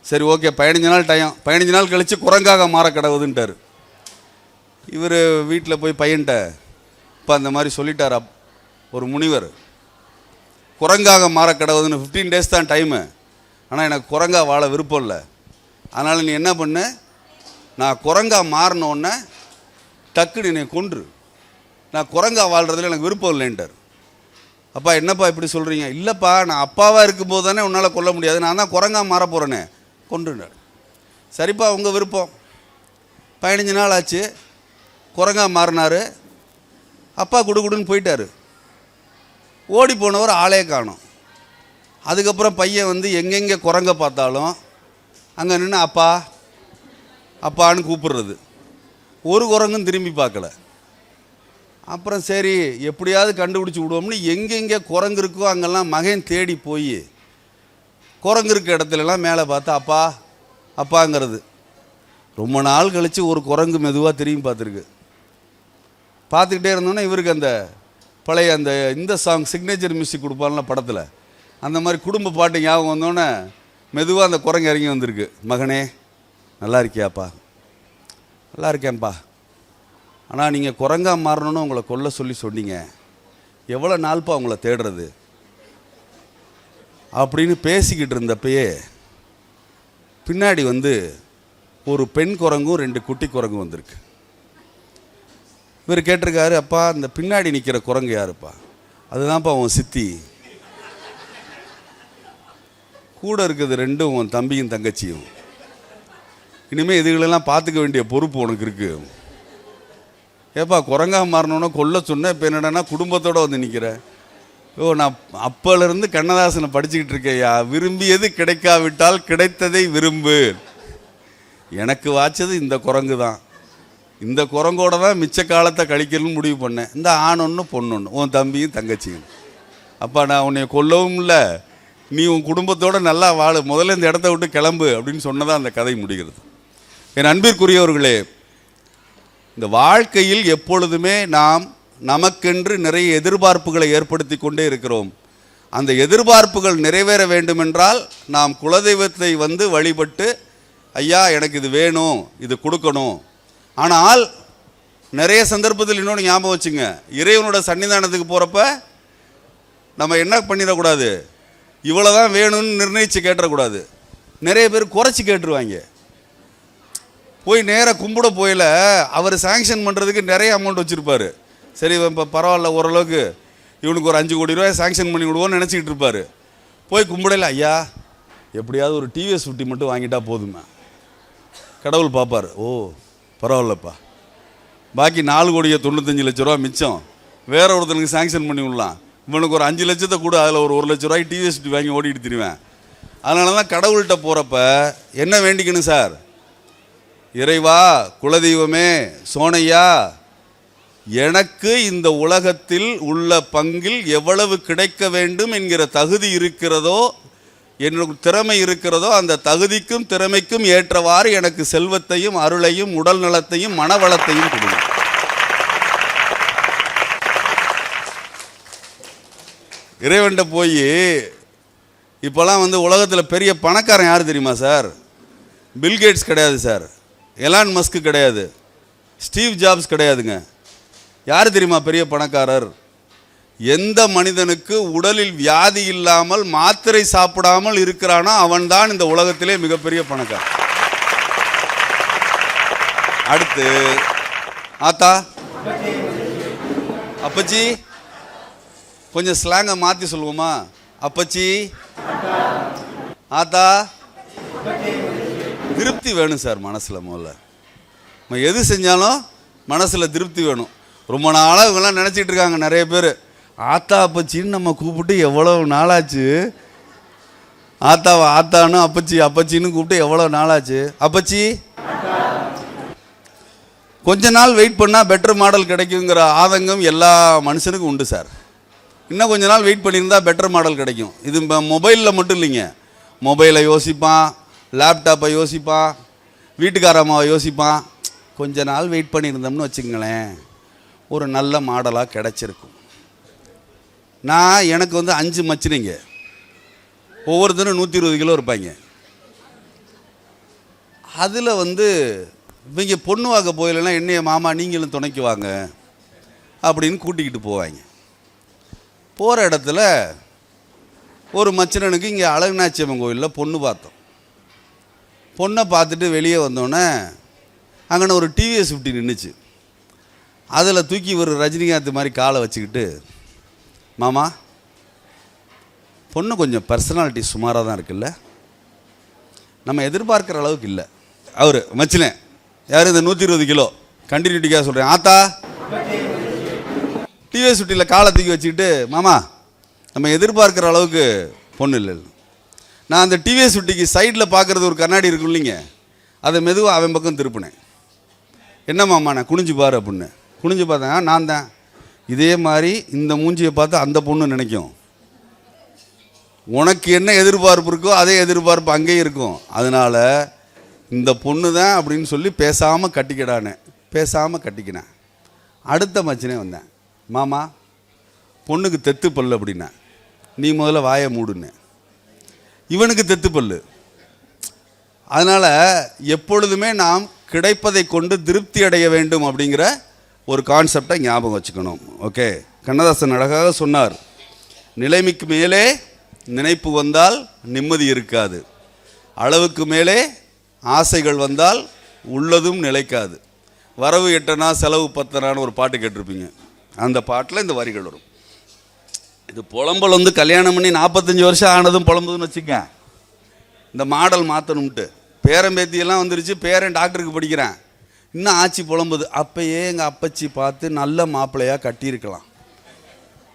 சரி ஓகே 15 நாள் டைம், 15 நாள் கழித்து குரங்காக மாற கடவுதுன்ட்டார். இவர் வீட்டில் போய் பையன்ட்ட, இப்போ அந்த மாதிரி சொல்லிட்டார் ஒரு முனிவர், குரங்காக மாற கடவுதுன்னு 15 days தான் டைமு, ஆனால் எனக்கு குரங்கா வாழ விருப்பம் இல்லை, அதனால் நீ என்ன பண்ணு, நான் குரங்கா மாறினோன்னே டக்குன்னு என்னை கொன்று, நான் குரங்கா வாழ்கிறதுல எனக்கு விருப்பம் இல்லைன்ட்டார். அப்பா என்னப்பா இப்படி சொல்கிறீங்க, இல்லைப்பா நான் அப்பாவாக இருக்கும்போது தானே உன்னால் கொல்ல முடியாது, நான் தான் குரங்கா மாற போகிறேனே, கொன்றுனார். சரிப்பா உங்கள் விருப்பம். 15 நாள் ஆச்சு, குரங்கா மாறினார். அப்பா குடுகுடுன்னு போயிட்டார். ஓடி போனவர் ஆளே காணோம். அதுக்கப்புறம் பையன் எங்கெங்கே குரங்க பார்த்தாலும் அங்கே நின்று அப்பா அப்பான்னு கூப்பிடுறது, ஒரு குரங்கும் திரும்பி பார்க்கல. அப்புறம் சரி எப்படியாவது கண்டுபிடிச்சி விடுவோம்னு எங்கெங்கே குரங்கு இருக்கோ அங்கெல்லாம் மகன் தேடி போய் குரங்கு இருக்க இடத்துலலாம் மேலே பார்த்தா அப்பா அப்பாங்கிறது. ரொம்ப நாள் கழித்து ஒரு குரங்கு மெதுவாக திரும்பி பார்த்துருக்கு. பார்த்துக்கிட்டே இருந்தோன்னே இவருக்கு அந்த பழைய அந்த இந்த சாங் சிக்னேச்சர் மியூசிக் கொடுப்பான்ல படத்தில், அந்த மாதிரி குடும்ப பாட்டு ஞாபகம் வந்தோன்னே மெதுவாக அந்த குரங்கு இறங்கி வந்திருக்கு. மகனே நல்லா இருக்கியாப்பா, நல்லா இருக்கேன்ப்பா, ஆனால் நீங்கள் குரங்கா மாறணுன்னு உங்களை கொல்ல சொல்லி சொன்னீங்க, எவ்வளோ நாள்ப்பா உங்களை தேடுறது அப்படின்னு பேசிக்கிட்டு இருந்தப்பயே பின்னாடி வந்து ஒரு பெண் குரங்கும் 2 குட்டி குரங்கும் வந்திருக்கு. இவர் கேட்டிருக்காரு, அப்பா இந்த பின்னாடி நிற்கிற குரங்கு யாருப்பா? அதுதான்ப்பா உன் சித்தி. கூட இருக்கிறது 2 உன் தம்பியும் தங்கச்சியும். இனிமேல் இதுகளெல்லாம் பார்த்துக்க வேண்டிய பொறுப்பு உனக்கு இருக்கு. ஏப்பா குரங்கா மாறணுன்னா கொல்ல சொன்ன, இப்போ என்னடனா குடும்பத்தோடு வந்து நிற்கிற. நான் அப்போலேருந்து கண்ணதாசனை படிச்சுக்கிட்டு இருக்கேயா, விரும்பியது கிடைக்காவிட்டால் கிடைத்ததை விரும்பு. எனக்கு வாச்சது இந்த குரங்கு தான். இந்த குரங்கோட தான் மிச்ச காலத்தை கழிக்கணும்னு முடிவு பண்ணேன். இந்த ஆணொன்று பொண்ணொன்று, உன் தம்பியும் தங்கச்சியும். அப்பா நான் உன்னை கொல்லவும் இல்லை, நீ உன் குடும்பத்தோடு நல்லா வாழு, முதல்ல இந்த இடத்த விட்டு கிளம்பு அப்படின்னு சொன்னதான் அந்த கதை முடிகிறது. என் அன்பிற்குரியவர்களே, இந்த வாழ்க்கையில் எப்பொழுதுமே நாம் நமக்கென்று நிறைய எதிர்பார்ப்புகளை ஏற்படுத்தி கொண்டே இருக்கிறோம். அந்த எதிர்பார்ப்புகள் நிறைவேற வேண்டுமென்றால் நாம் குலதெய்வத்தை வந்து வழிபட்டு, ஐயா எனக்கு இது வேணும், இது கொடுக்கணும். ஆனால் நிறைய சந்தர்ப்பத்தில் இன்னொன்று ஞாபகம் வச்சுங்க, இறைவனோட சன்னிதானத்துக்கு போகிறப்ப நம்ம என்ன பண்ணிடக்கூடாது, இவ்வளோ தான் வேணும்னு நிர்ணயித்து கேட்டுறக்கூடாது. நிறைய பேர் குறைச்சி கேட்டுருவாங்க. போய் நேராக கும்பிட போயில அவர் சாங்ஷன் பண்ணுறதுக்கு நிறைய அமௌண்ட் வச்சுருப்பார். சரி இப்போ பரவாயில்ல, ஓரளவுக்கு இவனுக்கு ஒரு 5 கோடி ரூபாய் சாங்ஷன் பண்ணி விடுவோன்னு நினச்சிக்கிட்டு இருப்பார். போய் கும்பிடல, ஐயா எப்படியாவது ஒரு டிவிஎஸ் 50 மட்டும் வாங்கிட்டா போதுமே. கடவுள் பார்ப்பார், ஓ பரவாயில்லப்பா, பாக்கி 4 கோடியே 95 லட்ச ரூபா மிச்சம் வேற ஒருத்தனுக்கு சாங்ஷன் பண்ணி விடலாம். இவனுக்கு ஒரு 5 லட்சத்தை கூட அதில் ஒரு 1 லட்ச ரூபாய்க்கு டிவிஎஸ் 50 வாங்கி ஓடிட்டு திருவேன். அதனால தான் கடவுள்கிட்ட போகிறப்ப என்ன வேண்டிக்கணும் சார், இறைவா, குலதெய்வமே, சோனையா, எனக்கு இந்த உலகத்தில் உள்ள பங்கில் எவ்வளவு கிடைக்க வேண்டும் என்கிற தகுதி இருக்கிறதோ, என்னோட திறமை இருக்கிறதோ, அந்த தகுதிக்கும் திறமைக்கும் ஏற்றவாறு எனக்கு செல்வத்தையும் அருளையும் உடல் நலத்தையும் மனவளத்தையும் கொடுங்க. இறைவன்கிட்ட போய் இப்போலாம் வந்து உலகத்தில் பெரிய பணக்காரன் யார் தெரியுமா சார்? பில்கேட்ஸ் கிடையாது சார், எலான் மஸ்க் கிடையாது, ஸ்டீவ் ஜாப்ஸ் கிடையாதுங்க. யார் தெரியுமா பெரிய பணக்காரர்? எந்த மனிதனுக்கு உடலில் வியாதி இல்லாமல் மாத்திரை சாப்பிடாமல் இருக்கிறானோ அவன்தான் இந்த உலகத்திலே மிகப்பெரிய பணக்காரர். அடுத்து ஆத்தா, அப்பச்சி, கொஞ்சம் ஸ்லாங்கை மாற்றி சொல்லுவோமா? அப்பச்சி, ஆத்தா. திருப்தி வேணும் சார் மனசில். முதல்ல நம்ம எது செஞ்சாலும் மனசில் திருப்தி வேணும். ரொம்ப நாளாக இவங்கெல்லாம் நினச்சிட்டு இருக்காங்க நிறைய பேர், ஆத்தா அப்பச்சின்னு நம்ம கூப்பிட்டு எவ்வளோ நாளாச்சு, ஆத்தாவை ஆத்தான்னு அப்பச்சி அப்பச்சின்னு கூப்பிட்டு எவ்வளோ நாளாச்சு. அப்பச்சி, கொஞ்ச நாள் வெயிட் பண்ணால் பெட்டர் மாடல் கிடைக்குங்கிற ஆதங்கம் எல்லா மனுஷனுக்கும் உண்டு சார். இன்னும் கொஞ்ச நாள் வெயிட் பண்ணியிருந்தால் பெட்டர் மாடல் கிடைக்கும். இது மொபைலில் மட்டும் இல்லைங்க, மொபைலை யோசிப்பான், லேப்டாப்பை யோசிப்பான், வீட்டுக்காரம்மாவை யோசிப்பான். கொஞ்ச நாள் வெயிட் பண்ணியிருந்தோம்னு வச்சுங்களேன், ஒரு நல்ல மாடலாக கிடச்சிருக்கும். எனக்கு வந்து 5 மச்சினிங்க, ஒவ்வொருத்தரும் 120 கிலோ இருப்பாங்க. அதில் வந்து இவங்க பொண்ணு வாங்க போயிலன்னா என்னைய மாமா நீங்களும் துணைக்கு வாங்க அப்படின்னு கூட்டிக்கிட்டு போவாங்க. போகிற இடத்துல ஒரு மச்சினனுக்கு இங்கே அழகுநாச்சியம்மன் கோயிலில் பொண்ணு பார்த்தோம். பொண்ணை பார்த்துட்டு வெளியே வந்தோடனே அங்கே ஒரு டிவிஎஸ் 50 நின்றுச்சு. அதில் தூக்கி ஒரு ரஜினிகாந்த் மாதிரி காலை வச்சுக்கிட்டு, மாமா பொண்ணு கொஞ்சம் பர்சனாலிட்டி சுமாராக தான் இருக்குல்ல, நம்ம எதிர்பார்க்குற அளவுக்கு இல்லை. அவர் மச்சினேன் யார், இந்த 120 கிலோ கண்டினியூட்டிக்காக சொல்கிறேன். ஆத்தா, டிவிஎஸ் 50 காலை தூக்கி வச்சுக்கிட்டு, மாமா நம்ம எதிர்பார்க்குற அளவுக்கு பொண்ணு இல்லை. நான் அந்த டிவிஎஸ் 50க்கு சைடில் பார்க்குறது ஒரு கண்ணாடி இருக்கும் இல்லைங்க, அதை மெதுவாக அவன் பக்கம் திருப்பினேன். என்ன மாமா நான் குனிஞ்சு பாரு அப்படின்னு குனிஞ்சு பார்த்தேன். நான் தான் இதே மாதிரி இந்த மூஞ்சியை பார்த்து அந்த பொண்ணு நினைக்கும், உனக்கு என்ன எதிர்பார்ப்பு இருக்கோ அதே எதிர்பார்ப்பு அங்கேயும் இருக்கும். அதனால் இந்த பொண்ணு தான் அப்படின்னு சொல்லி பேசாமல் கட்டிக்கிடானே, பேசாமல் கட்டிக்கினேன். அடுத்த மச்சினே வந்தேன், மாமா பொண்ணுக்கு தெத்து பல்லு அப்படின்னா, நீ முதல்ல வாயை மூடுன்னு. இவனுக்கு தெத்து பல்லு. அதனால் எப்பொழுதுமே நாம் கிடைப்பதை கொண்டு திருப்தி அடைய வேண்டும் அப்படிங்கிற ஒரு கான்செப்டை ஞாபகம் வச்சுக்கணும். ஓகே, கண்ணதாசன் அழகாக சொன்னார், நிலைமைக்கு மேலே நினைப்பு வந்தால் நிம்மதி இருக்காது, அளவுக்கு மேலே ஆசைகள் வந்தால் உள்ளதும் நிலைக்காது. வரவு எட்டனா செலவு பத்தனான்னு ஒரு பாட்டு கேட்டிருப்பீங்க. அந்த பாட்டில் இந்த வரிகள் வரும். இது புலம்பல் வந்து கல்யாணம் பண்ணி 45 வருஷம் ஆனதும் புலம்புதுன்னு வச்சுக்க. இந்த மாடல் மாற்றணும்ட்டு பேரம்பேத்தியெல்லாம் வந்துருச்சு. பேரன் டாக்டருக்கு படிக்கிறேன், இன்னும் ஆச்சி புலம்புது. அப்பயே எங்கள் அப்பச்சி பார்த்து நல்ல மாப்பிள்ளையாக கட்டியிருக்கலாம்.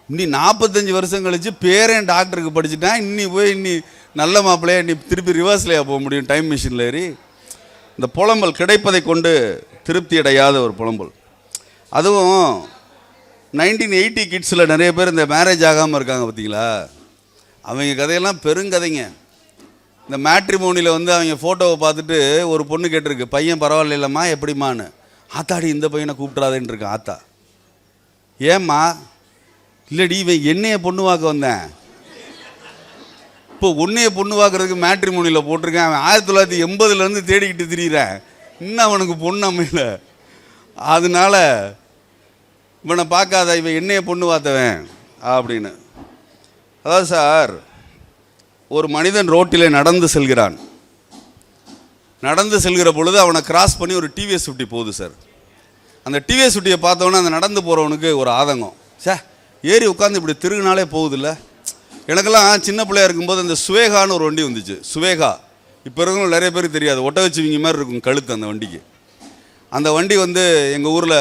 இன்னி 45 வருஷம் கழிச்சு பேரன் டாக்டருக்கு படிச்சுட்டேன், இன்னி நல்ல மாப்பிள்ளையா இன்னி திருப்பி ரிவர்ஸ்லையா போக முடியும் டைம் மிஷினில் ஏறி. இந்த புலம்பல் கிடைப்பதை கொண்டு திருப்தி அடையாத ஒரு புலம்பல். அதுவும் 1980 கிட்ஸில் நிறைய பேர் இந்த மேரேஜ் ஆகாமல் இருக்காங்க பார்த்தீங்களா, அவங்க கதையெல்லாம் பெருங்கதைங்க. இந்த மேட்ரிமோனியில் வந்து அவங்க ஃபோட்டோவை பார்த்துட்டு ஒரு பொண்ணு கேட்டிருக்கு, பையன் பரவாயில்ல இல்லைம்மா எப்படிம்மான்னு. ஆத்தாடி இந்த பையனை கூப்பிட்றாதேன்னு இருக்கேன். ஆத்தா ஏம்மா? இல்லடி இவன் என்னைய பொண்ணு வாக்க வந்தேன், இப்போ உன்னைய பொண்ணு வாக்குறதுக்கு மேட்ரிமோனியில் போட்டிருக்கேன். அவன் 1980 தேடிக்கிட்டு திரியிறேன், இன்னும் அவனுக்கு பொண்ணு அமையல. அதனால இவனை பார்க்காத, இவன் என்னைய பொண்ணு பார்த்தவன் அப்படின்னு. அதாவது சார், ஒரு மனிதன் ரோட்டிலே நடந்து செல்கிறான். நடந்து செல்கிற பொழுது அவனை கிராஸ் பண்ணி ஒரு டிவிஎஸ் 50 போகுது சார். அந்த டிவிஎஸ் 50 பார்த்தவொன்னே அந்த நடந்து போகிறவனுக்கு ஒரு ஆதங்கம். ஏறி உட்காந்து இப்படி திருகுனாலே போகுதில்ல. எனக்கெல்லாம் சின்ன பிள்ளையா இருக்கும்போது அந்த சுவேகான்னு ஒரு வண்டி வந்துச்சு. சுவேகா இப்போ இருக்கவங்க நிறைய பேருக்கு தெரியாது, ஒட்டகச்சிவிங்க மாதிரி இருக்கும் கழுத்து அந்த வண்டிக்கு. அந்த வண்டி வந்து எங்கள் ஊரில்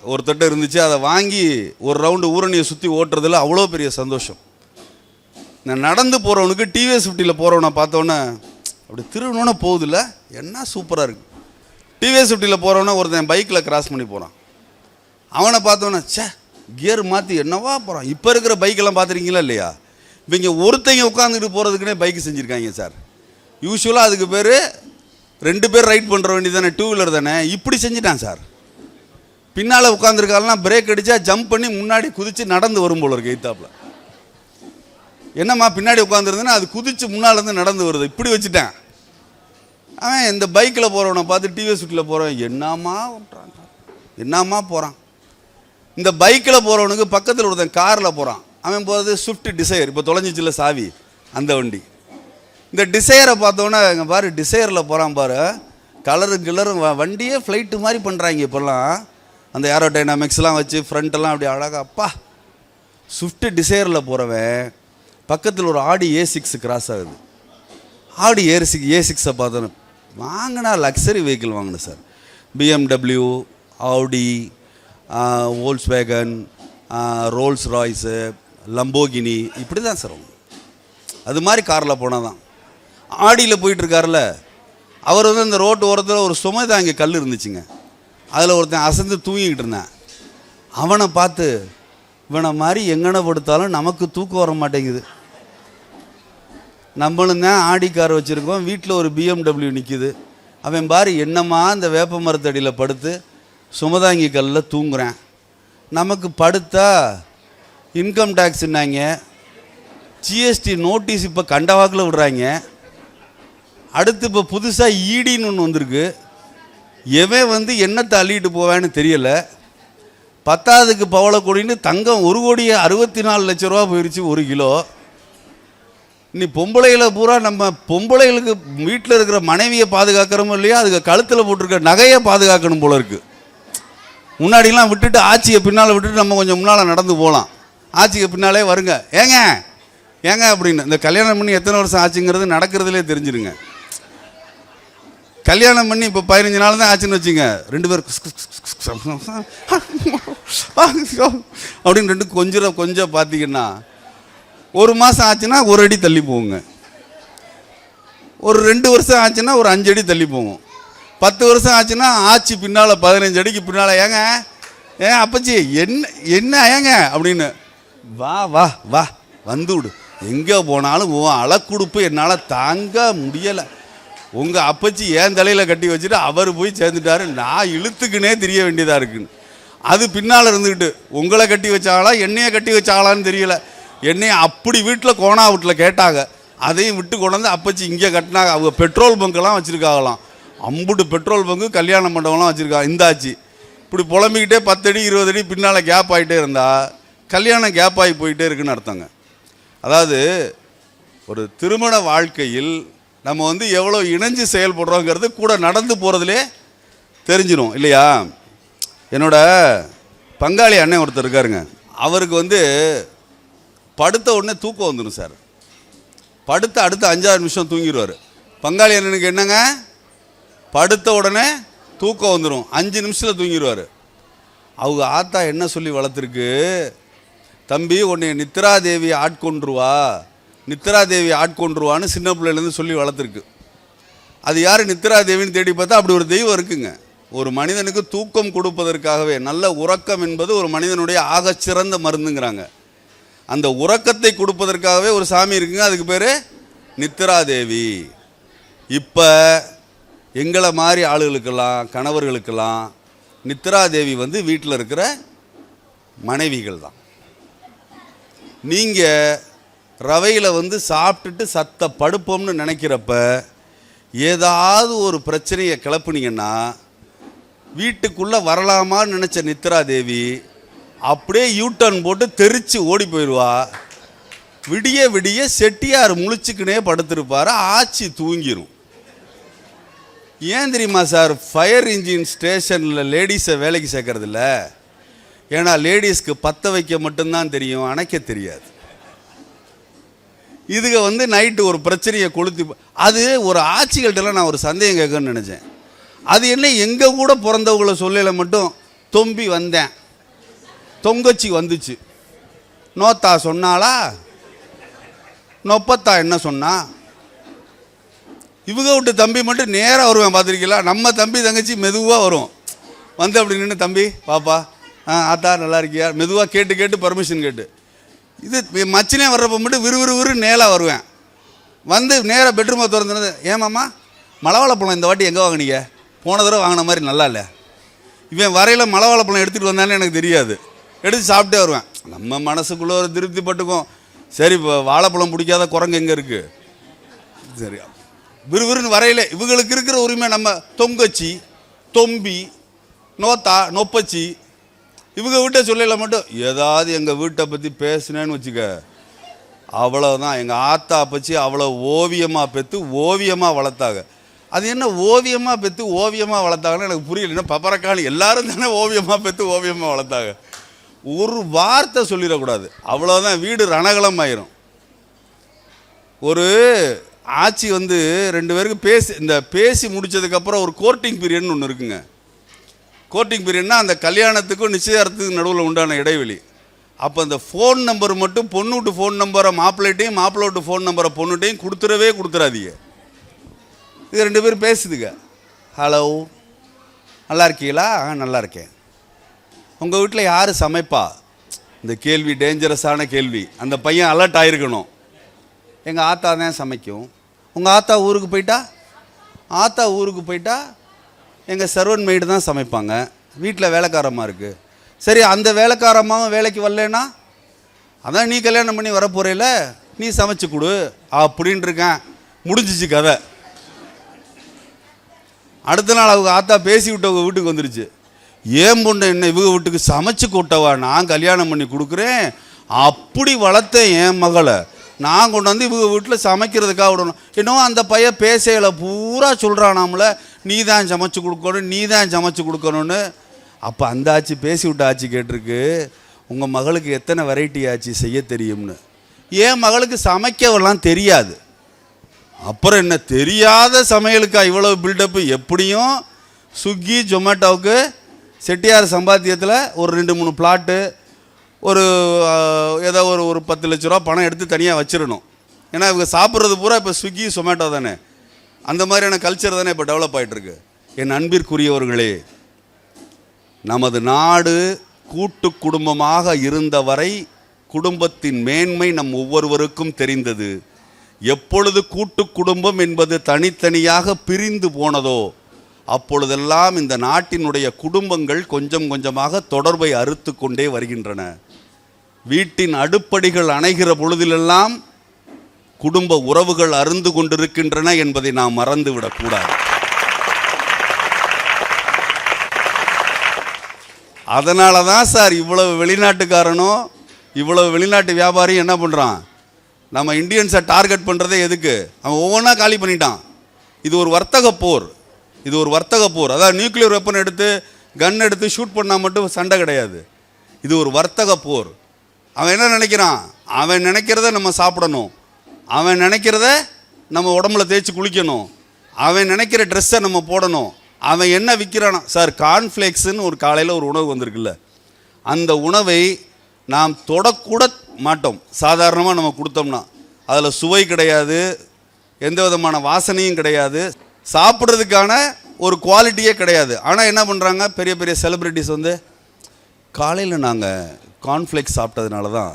ஒருத்தட்ட இருந்துச்சு. அதை வாங்கி ஒரு ரவுண்டு ஊரணியை சுற்றி ஓட்டுறதுல அவ்வளோ பெரிய சந்தோஷம். நான் நடந்து போகிறவனுக்கு டிவிஎஸ் 50 போகிறவனை பார்த்தோன்னே அப்படி திருவினோன்னே போகுதில்ல, என்ன சூப்பராக இருக்குது. டிவிஎஸ் 50 போகிறவன ஒருத்தன் பைக்கில் கிராஸ் பண்ணி போகிறான். அவனை பார்த்தோன்னே கியர் மாற்றி என்னவா போகிறான். இப்போ இருக்கிற பைக்கெல்லாம் பார்த்துருக்கீங்களா இல்லையா? இவங்க ஒருத்தங்க உட்காந்துட்டு போகிறதுக்குனே பைக்கு செஞ்சுருக்காங்க சார். யூஸ்வலாக அதுக்கு பேர் 2 பேர் ரைட் பண்ணுற வேண்டி தானே, 2 வீலர் தானே. இப்படி செஞ்சுட்டான் சார். பின்னால் உட்காந்துருக்காலாம் பிரேக் அடித்தா ஜம்ப் பண்ணி முன்னாடி குதித்து நடந்து வரும் போல இருக்கு எய்த்தாப்பில். என்னம்மா பின்னாடி உட்காந்துருந்தேன்னா அது குதித்து முன்னாலேருந்து நடந்து வருது. இப்படி வச்சுட்டேன். அவன் இந்த பைக்கில் போகிறவனை பார்த்து டிவிஎஸ் 50 போகிறவன் என்னம்மா போகிறான். இந்த பைக்கில் போகிறவனுக்கு பக்கத்தில் ஒருத்தன் காரில் போகிறான். அவன் போகிறது ஸ்விஃப்ட் டிசையர், இப்போ தொலைஞ்சிச்சில்ல சாவி, அந்த வண்டி. இந்த டிசையரை பார்த்தோன்னே இங்கே பாரு டிசையரில் போகிறான் பாரு, கலரும் வண்டியே ஃப்ளைட்டு மாதிரி பண்ணுறாங்க இப்போல்லாம். அந்த ஏரோடைனாமிக்ஸ்லாம் வச்சு ஃப்ரண்ட்டெல்லாம் அப்படி அழகாக. அப்பா ஸ்விஃப்ட் டிசையரில் போகிறவன் பக்கத்தில் ஒரு ஆடி A6 கிராஸ் ஆகுது. ஆடி A6 பார்த்தோன்னே வாங்கினா லக்ஸரி வெஹிக்கிள் வாங்கினேன் சார். BMW, ஆடி, வோல்ஸ்வேகன், ரோல்ஸ் ராய்ஸு, லம்போகினி, இப்படி தான் சார். அது மாதிரி காரில் போனால் தான். ஆடியில் போயிட்டுருக்காருல அவர் வந்து இந்த ரோட்டு ஓரத்தில் ஒரு சுமை தான் இங்கே கல் இருந்துச்சுங்க. அதில் ஒருத்தன் அசந்து தூங்கிக்கிட்டு இருந்தேன். அவனை பார்த்து இவனை மாதிரி எங்கன படுத்தாலும் நமக்கு தூக்கம் வர மாட்டேங்குது. நம்மளும் தான் ஆடி கார் வச்சுருக்கோம், வீட்டில் ஒரு BMW நிற்கிது. அவன் பாரு என்னம்மா இந்த வேப்ப மரத்தடியில் படுத்து சுமதாங்கி கல்லில் தூங்குறேன். நமக்கு படுத்தா இன்கம் டேக்ஸ்னாங்க, ஜிஎஸ்டி நோட்டீஸ் இப்போ கண்டவாக்கில் விடுறாங்க. அடுத்து இப்போ புதுசாக ஈடின்னு ஒன்று வந்திருக்கு. எவன் வந்து என்னத்தை அள்ளிட்டு போவேன்னு தெரியலை. 10ஆவதுக்கு பவளக்கொடின்னு தங்கம் 1,64,00,000 ரூபா போயிடுச்சு 1 கிலோ. நீ பொம்பளைகளை பூரா நம்ம பொம்பளைகளுக்கு வீட்டில் இருக்கிற மனைவியை பாதுகாக்கிறோமோ இல்லையா, அதுக்கு கழுத்தில் போட்டிருக்க நகையை பாதுகாக்கணும் போல இருக்குது. முன்னாடிலாம் விட்டுட்டு ஆட்சியை பின்னால் விட்டுட்டு நம்ம கொஞ்சம் முன்னால் நடந்து போகலாம். ஆட்சிக்கு பின்னாலே வருங்க ஏங்க அப்படின்னு. இந்த கல்யாணம் பண்ணி எத்தனை வருஷம் ஆச்சுங்கிறது நடக்கிறதுலே தெரிஞ்சிருங்க. கல்யாணம் பண்ணி இப்போ 15 நாள் தான் ஆச்சுன்னு வச்சுங்க, 2 பேர் அப்படின்னு 2 கொஞ்சம் பார்த்தீங்கன்னா 1 மாதம் ஆச்சுன்னா 1 அடி தள்ளி போகுங்க. ஒரு 2 வருஷம் ஆச்சுன்னா ஒரு 5 அடி தள்ளி போகும். 10 வருஷம் ஆச்சுன்னா ஆச்சு பின்னால் 15 அடிக்கு பின்னால் ஏன் அப்பச்சி என்ன ஏங்க அப்படின்னு வா வந்து விடு. எங்கே போனாலும் அளக்குடுப்பு என்னால் தாங்க முடியலை. உங்கள் அப்பச்சி ஏன் தலையில் கட்டி வச்சுட்டு அவர் போய் சேர்ந்துட்டாரு, நான் இழுத்துக்குனே தெரிய வேண்டியதாக இருக்குன்னு. அது பின்னால் இருந்துக்கிட்டு உங்களை கட்டி வச்சாங்களா என்னையை கட்டி வச்சாங்களான்னு தெரியல. என்னையை அப்படி வீட்டில் கோணா வீட்டில் கேட்டாங்க, அதையும் விட்டு கொண்டாந்து அப்பச்சி இங்கே கட்டினாங்க. அவங்க பெட்ரோல் பங்கெல்லாம் வச்சுருக்காங்களாம். அம்புட்டு பெட்ரோல் பங்கு கல்யாண மண்டபம்லாம் வச்சுருக்காங்க. இந்தாச்சு இப்படி புலம்பிக்கிட்டே 10 அடி 20 அடி பின்னால் கேப் ஆகிட்டே இருந்தால் கல்யாணம் கேப் ஆகி போயிட்டே இருக்குன்னு அர்த்தங்க. அதாவது ஒரு திருமண வாழ்க்கையில் நம்ம வந்து எவ்வளோ இணைஞ்சு செயல்படுறோங்கிறது கூட நடந்து போகிறதுலே தெரிஞ்சிடும் இல்லையா? என்னோட பங்காளி அண்ணன் ஒருத்தர் இருக்காருங்க. அவருக்கு வந்து படுத்த உடனே தூக்கம் வந்துடும் சார். படுத்த அடுத்த 5-6 நிமிஷம் தூங்கிடுவார். பங்காளி அண்ணனுக்கு என்னங்க, படுத்த உடனே தூக்கம் வந்துடும், 5 நிமிஷத்தில் தூங்கிடுவார். அவங்க ஆத்தா என்ன சொல்லி வளர்த்துருக்கு, தம்பி உன்னை நித்ராதேவி ஆட்கொண்டுருவா, நித்ராதேவி ஆட்கொண்டுருவான்னு சின்ன பிள்ளையிலேருந்து சொல்லி வளர்த்துருக்கு. அது யார் நித்ராதேவின்னு தேடி பார்த்தா அப்படி ஒரு தெய்வம் இருக்குங்க. ஒரு மனிதனுக்கு தூக்கம் கொடுப்பதற்காகவே, நல்ல உறக்கம் என்பது ஒரு மனிதனுடைய ஆகச்சிறந்த மருந்துங்கிறாங்க. அந்த உறக்கத்தை கொடுப்பதற்காகவே ஒரு சாமி இருக்குங்க, அதுக்கு பேர் நித்ராதேவி. இப்போ எங்களை மாதிரி ஆளுகளுக்கெல்லாம், கணவர்களுக்கெல்லாம் நித்ராதேவி வந்து வீட்டில் இருக்கிற மனைவிகள் தான். நீங்கள் ரவையில் வந்து சாப்பிட்டுட்டு சத்த படுப்போம்னு நினைக்கிறப்ப ஏதாவது ஒரு பிரச்சனையை கிளப்புனீங்கன்னா வீட்டுக்குள்ளே வரலாமான்னு நினச்ச நித்ராதேவி அப்படியே யூட்டர்ன் போட்டு தெரிச்சு ஓடி போயிடுவா. விடிய விடிய செட்டியார் முழிச்சுக்கினே படுத்திருப்பார், ஆச்சி தூங்கிடும். ஏன் தெரியுமா சார் ஃபயர் இன்ஜின் ஸ்டேஷனில் லேடிஸை வேலைக்கு சேர்க்கறதில்ல? ஏன்னா லேடிஸ்க்கு பற்ற வைக்க மட்டும்தான் தெரியும், அணைக்க தெரியாது. இதுக வந்து நைட்டு ஒரு பிரச்சனையை கொளுத்தி, அது ஒரு ஆட்சிகள்கிட்டலாம் நான் ஒரு சந்தேகம் கேட்கணும்னு நினச்சேன். அது என்ன எங்கள் கூட பிறந்தவங்களை சொல்லல மட்டும் தொம்பி வந்தேன், தொங்கச்சி வந்துச்சு, நோத்தா சொன்னாளா, நொப்பத்தா என்ன சொன்னா, இவங்க விட்டு தம்பி மட்டும் நேராக வருவேன் பார்த்துருக்கீங்களா? நம்ம தம்பி தங்கச்சி மெதுவாக வரும், வந்து அப்படி நின்று தம்பி பாப்பா ஆத்தா நல்லா இருக்கியா மெதுவாக கேட்டு கேட்டு பர்மிஷன் கேட்டு. இது மச்சினே வர்றப்ப மட்டும் விறுவிறுவிறு நேராக வருவேன், வந்து நேராக பெட்ரூமை திறந்துனது, ஏமாம்மா மலவாழைப்பழம் இந்த வாட்டி எங்கே வாங்கினீங்க, போன தடவை வாங்கின மாதிரி நல்லா இல்லை. இவன் வரையில் மலவாழைப்பழம் எடுத்துகிட்டு வந்தானே எனக்கு தெரியாது, எடுத்து சாப்பிட்டே வருவேன். நம்ம மனசுக்குள்ளே ஒரு திருப்தி பட்டுக்கும், சரி இப்போ வாழைப்பழம் பிடிக்காத குரங்கு எங்கே இருக்குது, சரி விறுவிறுன்னு வரையில இவங்களுக்கு இருக்கிற உரிமை. நம்ம தொங்கச்சி, தொம்பி, நோத்தா, நொப்பச்சி இவங்க வீட்டை சொல்லல மட்டும் ஏதாவது எங்கள் வீட்டை பற்றி பேசுனேன்னு வச்சுக்க, அவ்வளோதான். எங்கள் ஆத்தா பச்சி அவ்வளோ ஓவியமாக பெற்று ஓவியமாக வளர்த்தாங்க. அது என்ன ஓவியமாக பெற்று ஓவியமாக வளர்த்தாங்கன்னு எனக்கு புரியல. என்ன பப்பரக்காளி எல்லாரும் தானே ஓவியமாக பெற்று ஓவியமாக வளர்த்தாங்க. ஒரு வார்த்தை சொல்லிடக்கூடாது, அவ்வளோதான், வீடு ரணகலம் ஆயிரும். ஒரு ஆட்சி வந்து 2 பேருக்கு பேசி முடித்ததுக்கப்புறம் ஒரு கோர்ட்டிங் பீரியட்னு ஒன்று இருக்குங்க. கோர்ட்டிங் பீரியட்னா அந்த கல்யாணத்துக்கும் நிச்சயதார்த்தத்துக்கு நடுவில் உண்டான இடைவெளி. அப்போ அந்த ஃபோன் நம்பர் மட்டும் பொண்ணு விட்டு ஃபோன் நம்பரை மாப்பிள்ளைட்டையும், மாப்பிள்ளை விட்டு ஃபோன் நம்பரை பொண்ணுகிட்டையும் கொடுத்துடாதீங்க. இது 2 பேர் பேசுதுங்க, ஹலோ நல்லா இருக்கீங்களா, நல்லா இருக்கேன், உங்கள் வீட்டில் யார் சமைப்பா, இந்த கேள்வி டேஞ்சரஸான கேள்வி. அந்த பையன் அலர்ட் ஆகிருக்கணும். எங்கள் ஆத்தா தான் சமைக்கும். உங்கள் ஆத்தா ஊருக்கு போயிட்டா, ஆத்தா ஊருக்கு போயிட்டா எங்கள் சர்வன் மெய்டு தான் சமைப்பாங்க, வீட்டில் வேலைக்காரமாக இருக்குது. சரி அந்த வேலைக்காரம்மாவும் வேலைக்கு வரலன்னா, அதான் நீ கல்யாணம் பண்ணி வரப்போகிறேல, நீ சமைச்சு கொடு அப்படின்ட்டு இருக்கேன். முடிஞ்சிச்சு கதை. அடுத்த நாள் அவங்க ஆத்தா பேசி விட்டவங்க வீட்டுக்கு வந்துருச்சு. ஏன் பொண்ணு என்ன இவங்க வீட்டுக்கு சமைச்சு கொட்டவா, நான் கல்யாணம் பண்ணி கொடுக்குறேன், அப்படி வளர்த்தேன் என் மகளை, நான் கொண்டு வந்து இவங்க வீட்டில் சமைக்கிறதுக்காக விடணும். இன்னும் அந்த பையன் பேசையில் பூரா சொல்கிறானாம்ல, நீ தான் சமைச்சு கொடுக்கணும், நீ தான் சமைச்சு கொடுக்கணும்னு. அப்போ அந்த ஆட்சி பேசி விட்ட ஆட்சி கேட்டிருக்கு, உங்கள் மகளுக்கு எத்தனை வெரைட்டி ஆட்சி செய்ய தெரியும்னு. என் மகளுக்கு சமைக்கவெல்லாம் தெரியாது. அப்புறம் என்ன, தெரியாத சமையலுக்கா இவ்வளோ பில்டப்பு? எப்படியும் ஸ்விக்கி ஜொமேட்டோவுக்கு செட்டியார் சம்பாத்தியத்தில் ஒரு 2-3 பிளாட்டு, ஒரு ஏதோ ஒரு 10 லட்ச ரூபா பணம் எடுத்து தனியாக வச்சிடணும். ஏன்னா இவங்க சாப்பிட்றது பூரா இப்போ ஸ்விக்கி சொமேட்டோ தானே, அந்த மாதிரியான கல்ச்சர் தானே இப்போ டெவலப் ஆகிட்டுருக்கு. என் அன்பிற்குரியவர்களே, நமது நாடு கூட்டு குடும்பமாக இருந்தவரை குடும்பத்தின் மேன்மை நம் ஒவ்வொருவருக்கும் தெரிந்தது. எப்பொழுது கூட்டு குடும்பம் என்பது தனித்தனியாக பிரிந்து போனதோ அப்பொழுதெல்லாம் இந்த நாட்டினுடைய குடும்பங்கள் கொஞ்சம் கொஞ்சமாக தொடர்பை அறுத்து கொண்டே வருகின்றன. வீட்டின் அடுப்படிகள் அணைகிற பொழுதிலெல்லாம் குடும்ப உறவுகள் அருந்து கொண்டிருக்கின்றன என்பதை நாம் மறந்துவிடக்கூடாது. அதனால தான் சார் இவ்வளவு வெளிநாட்டுக்காரனும் இவ்வளவு வெளிநாட்டு வியாபாரியும் என்ன பண்ணுறான், நம்ம இந்தியன்ஸை டார்கெட் பண்ணுறதே எதுக்கு? அவன் ஒவ்வொன்றா காலி பண்ணிட்டான். இது ஒரு வர்த்தக போர், இது ஒரு வர்த்தக போர். அதாவது நியூக்ளியர் வெப்பன் எடுத்து கன் எடுத்து ஷூட் பண்ணால் மட்டும் சண்டை கிடையாது, இது ஒரு வர்த்தக போர். அவன் என்ன நினைக்கிறான்? அவன் நினைக்கிறத நம்ம சாப்பிடணும், அவன் நினைக்கிறத நம்ம உடம்புல தேய்ச்சி குளிக்கணும், அவன் நினைக்கிற ட்ரெஸ்ஸை நம்ம போடணும். அவன் என்ன விற்கிறானா? சார், கார்ன்ஃப்ளேக்ஸுன்னு ஒரு காலையில் ஒரு உணவு வந்திருக்குல்ல, அந்த உணவை நாம் தொடக்கூட மாட்டோம். சாதாரணமாக நம்ம கொடுத்தோம்னா அதில் சுவை கிடையாது, எந்த விதமான வாசனையும் கிடையாது, சாப்பிட்றதுக்கான ஒரு குவாலிட்டியே கிடையாது. ஆனால் என்ன பண்ணுறாங்க, பெரிய பெரிய செலிப்ரிட்டிஸ் வந்து காலையில் நாங்கள் கார்ன்ஃப்ளேக்ஸ் சாப்பிட்டதுனால தான்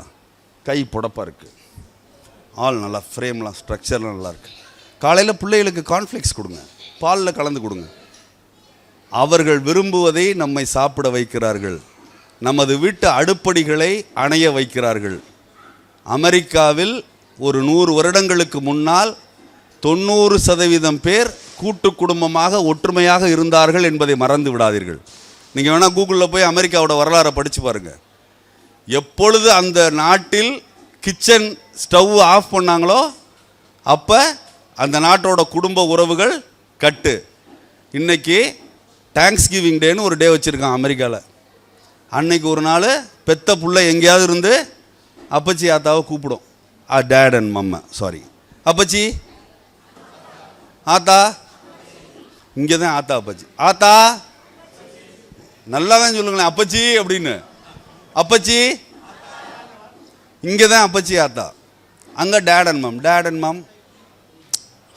கை புடப்பாக இருக்குது, ஆள் நல்லா ஃப்ரேம்லாம் ஸ்ட்ரக்சர்லாம் நல்லாயிருக்கு. காலையில் பிள்ளைகளுக்கு கார்ன்ஃப்ளேக்ஸ் கொடுங்க, பாலில் கலந்து கொடுங்க. அவர்கள் விரும்புவதை நம்மை சாப்பிட வைக்கிறார்கள், நமது வீட்டு அடுப்படிகளை அணைய வைக்கிறார்கள். அமெரிக்காவில் ஒரு 100 வருடங்களுக்கு முன்னால் 90% பேர் கூட்டு குடும்பமாக ஒற்றுமையாக இருந்தார்கள் என்பதை மறந்து விடாதீர்கள். நீங்கள் வேணால் கூகுளில் போய் அமெரிக்காவோட வரலாறை படித்து பாருங்கள். எப்பொழுது அந்த நாட்டில் கிச்சன் ஸ்டவ் ஆஃப் பண்ணாங்களோ அப்போ அந்த நாட்டோட குடும்ப உறவுகள் கட்டு. இன்றைக்கி தேங்க்ஸ் கிவிங் டேன்னு ஒரு டே வச்சுருக்கான் அமெரிக்காவில். அன்னைக்கு ஒரு நாள் பெத்த புள்ள எங்கேயாவது இருந்து அப்பச்சி ஆத்தாவை கூப்பிடும். டேட் அண்ட் மம்மா, சாரி, அப்பச்சி ஆத்தா, இங்கே தான் ஆத்தா அப்பச்சி, ஆத்தா நல்லா தான் சொல்லுங்களேன் அப்பச்சி அப்படின்னு. அப்பச்சி இங்கே தான் அப்பச்சி ஆத்தா, அங்கே dad and mum. Dad and mum,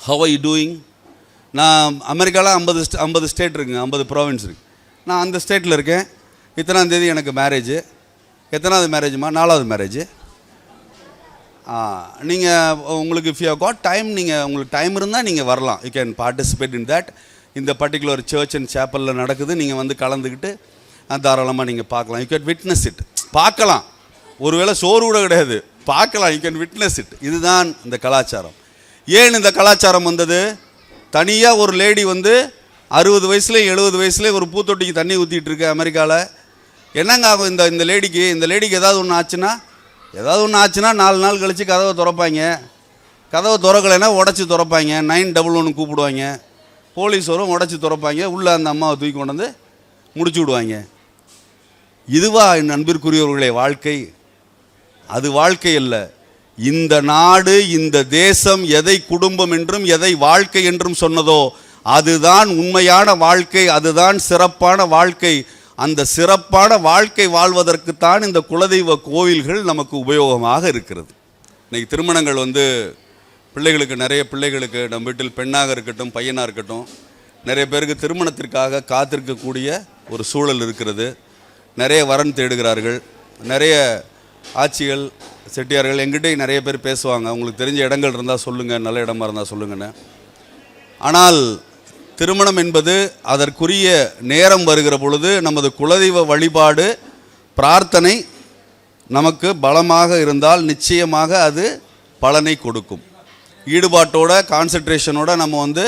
how are you doing? நான் அமெரிக்காவில் 50 ஸ்டேட் இருக்குங்க, 50 ப்ராவின்ஸ் இருக்குது. நான் அந்த ஸ்டேட்டில் இருக்கேன். இத்தனாம் தேதி எனக்கு மேரேஜு. எத்தனாவது மேரேஜுமா? 4வது மேரேஜு. நீங்கள் உங்களுக்கு இஃப் யூ காட் டைம், நீங்கள் உங்களுக்கு டைம் இருந்தால் நீங்கள் வரலாம், you can participate in that. இந்த பர்டிகுலர் சர்ச் அண்ட் சேப்பலில் நடக்குது, நீங்கள் வந்து கலந்துக்கிட்டு தாராளமாக நீங்கள் பார்க்கலாம். You can witness it. பார்க்கலாம், ஒருவேளை சோறு கூட கிடையாது, பார்க்கலாம், யூ கேன் விட்னஸ் இட். இதுதான் இந்த கலாச்சாரம். ஏன் இந்த கலாச்சாரம் வந்தது? தனியாக ஒரு லேடி வந்து 60 வயசுலேயும் 70 வயசுலேயும் ஒரு பூத்தொட்டிக்கு தண்ணி ஊற்றிட்டு இருக்கு அமெரிக்காவில். என்னங்க ஆகும் இந்த லேடிக்கு ஏதாவது ஒன்று ஆச்சுன்னா 4 நாள் கழித்து கதவை திறப்பாங்க. கதவை திறக்கலைன்னா உடச்சி திறப்பாங்க, 911 கூப்பிடுவாங்க, போலீஸ் வரும், உடச்சி திறப்பாங்க, உள்ளே அந்த அம்மாவை தூக்கி கொண்டு வந்து முடிச்சு விடுவாங்க. இதுவா என் அன்பிற்குரியவர்களே வாழ்க்கை? அது வாழ்க்கை அல்ல. இந்த நாடு, இந்த தேசம் எதை குடும்பம் என்றும் எதை வாழ்க்கை என்றும் சொன்னதோ அதுதான் உண்மையான வாழ்க்கை, அதுதான் சிறப்பான வாழ்க்கை. அந்த சிறப்பான வாழ்க்கை வாழ்வதற்குத்தான் இந்த குலதெய்வ கோவில்கள் நமக்கு உபயோகமாக இருக்கிறது. இன்றைக்கி திருமணங்கள் வந்து நிறைய பிள்ளைகளுக்கு நம்ம வீட்டில் பெண்ணாக இருக்கட்டும் பையனாக இருக்கட்டும் நிறைய பேருக்கு திருமணத்திற்காக காத்திருக்கக்கூடிய ஒரு சூழல் இருக்கிறது. நிறைய வரன் தேடுகிறார்கள். நிறைய ஆட்சிகள் செட்டியார்கள் எங்கிட்டே நிறைய பேர் பேசுவாங்க, உங்களுக்கு தெரிஞ்ச இடங்கள் இருந்தால் சொல்லுங்கள், நல்ல இடமா இருந்தால் சொல்லுங்கன்னு. ஆனால் திருமணம் என்பது அதற்குரிய நேரம் வருகிற பொழுது நமது குலதெய்வ வழிபாடு பிரார்த்தனை நமக்கு பலமாக இருந்தால் நிச்சயமாக அது பலனை கொடுக்கும். ஈடுபாட்டோட கான்சன்ட்ரேஷனோட நம்ம வந்து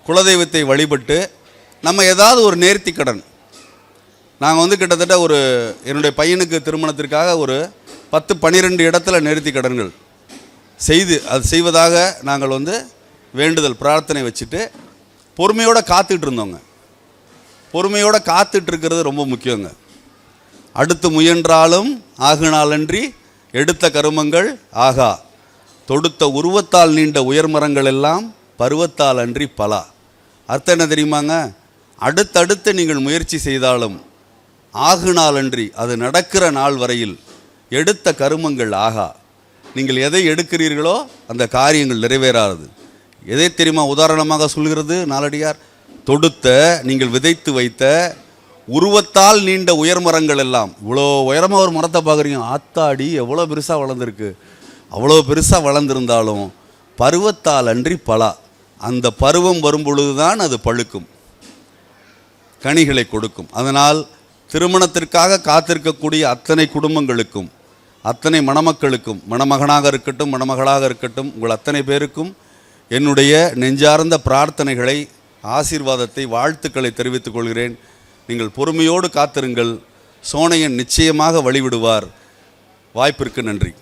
குலதெய்வத்தை வழிபட்டு நம்ம ஏதாவது ஒரு நேர்த்தி கடன், நாங்கள் வந்து கிட்டத்தட்ட என்னுடைய பையனுக்கு திருமணத்திற்காக ஒரு 10-12 இடத்துல நேர்த்தி கடன்கள் செய்வதாக நாங்கள் வந்து வேண்டுதல் பிரார்த்தனை வச்சுட்டு பொறுமையோடு காத்துட்டு இருந்தோங்க. பொறுமையோடு காத்துட்டு இருக்கிறது ரொம்ப முக்கியங்க. அடுத்து முயன்றாலும் ஆகுனாலன்றி எடுத்த கருமங்கள் ஆகா, தொடுத்த உருவத்தால் நீண்ட உயர்மரங்கள் எல்லாம் பருவத்தால் அன்றி பலா. அர்த்தம் என்ன தெரியுமாங்க? அடுத்தடுத்து நீங்கள் முயற்சி செய்தாலும் ஆகுனாலன்றி, அது நடக்கிற நாள் வரையில் எடுத்த கருமங்கள் ஆகா. நீங்கள் எதை எடுக்கிறீர்களோ அந்த காரியங்கள் நிறைவேறாது. எதை தெரியுமா உதாரணமாக சொல்கிறது நாலடியார்? தொடுத்த, நீங்கள் விதைத்து வைத்த உருவத்தால் நீண்ட உயர்மரங்கள் எல்லாம். இவ்வளோ உயரமாக ஒரு மரத்தை பார்க்குறீங்க, ஆத்தாடி எவ்வளோ பெருசாக வளர்ந்துருக்கு. அவ்வளோ பெருசாக வளர்ந்துருந்தாலும் பருவத்தால் அன்றி பலா. அந்த பருவம் வரும் பொழுது தான் அது பழுக்கும், கனிகளை கொடுக்கும். அதனால் திருமணத்திற்காக காத்திருக்கக்கூடிய அத்தனை குடும்பங்களுக்கும், அத்தனை மணமக்களுக்கும், மணமகனாக இருக்கட்டும் மணமகளாக இருக்கட்டும், உங்கள் அத்தனை பேருக்கும் என்னுடைய நெஞ்சார்ந்த பிரார்த்தனைகளை, ஆசீர்வாதத்தை, வாழ்த்துக்களை தெரிவித்துக் கொள்கிறேன். நீங்கள் பொறுமையோடு காத்திருங்கள். சோனையன் நிச்சயமாக வழிவிடுவார். வாய்ப்பிற்கு நன்றி.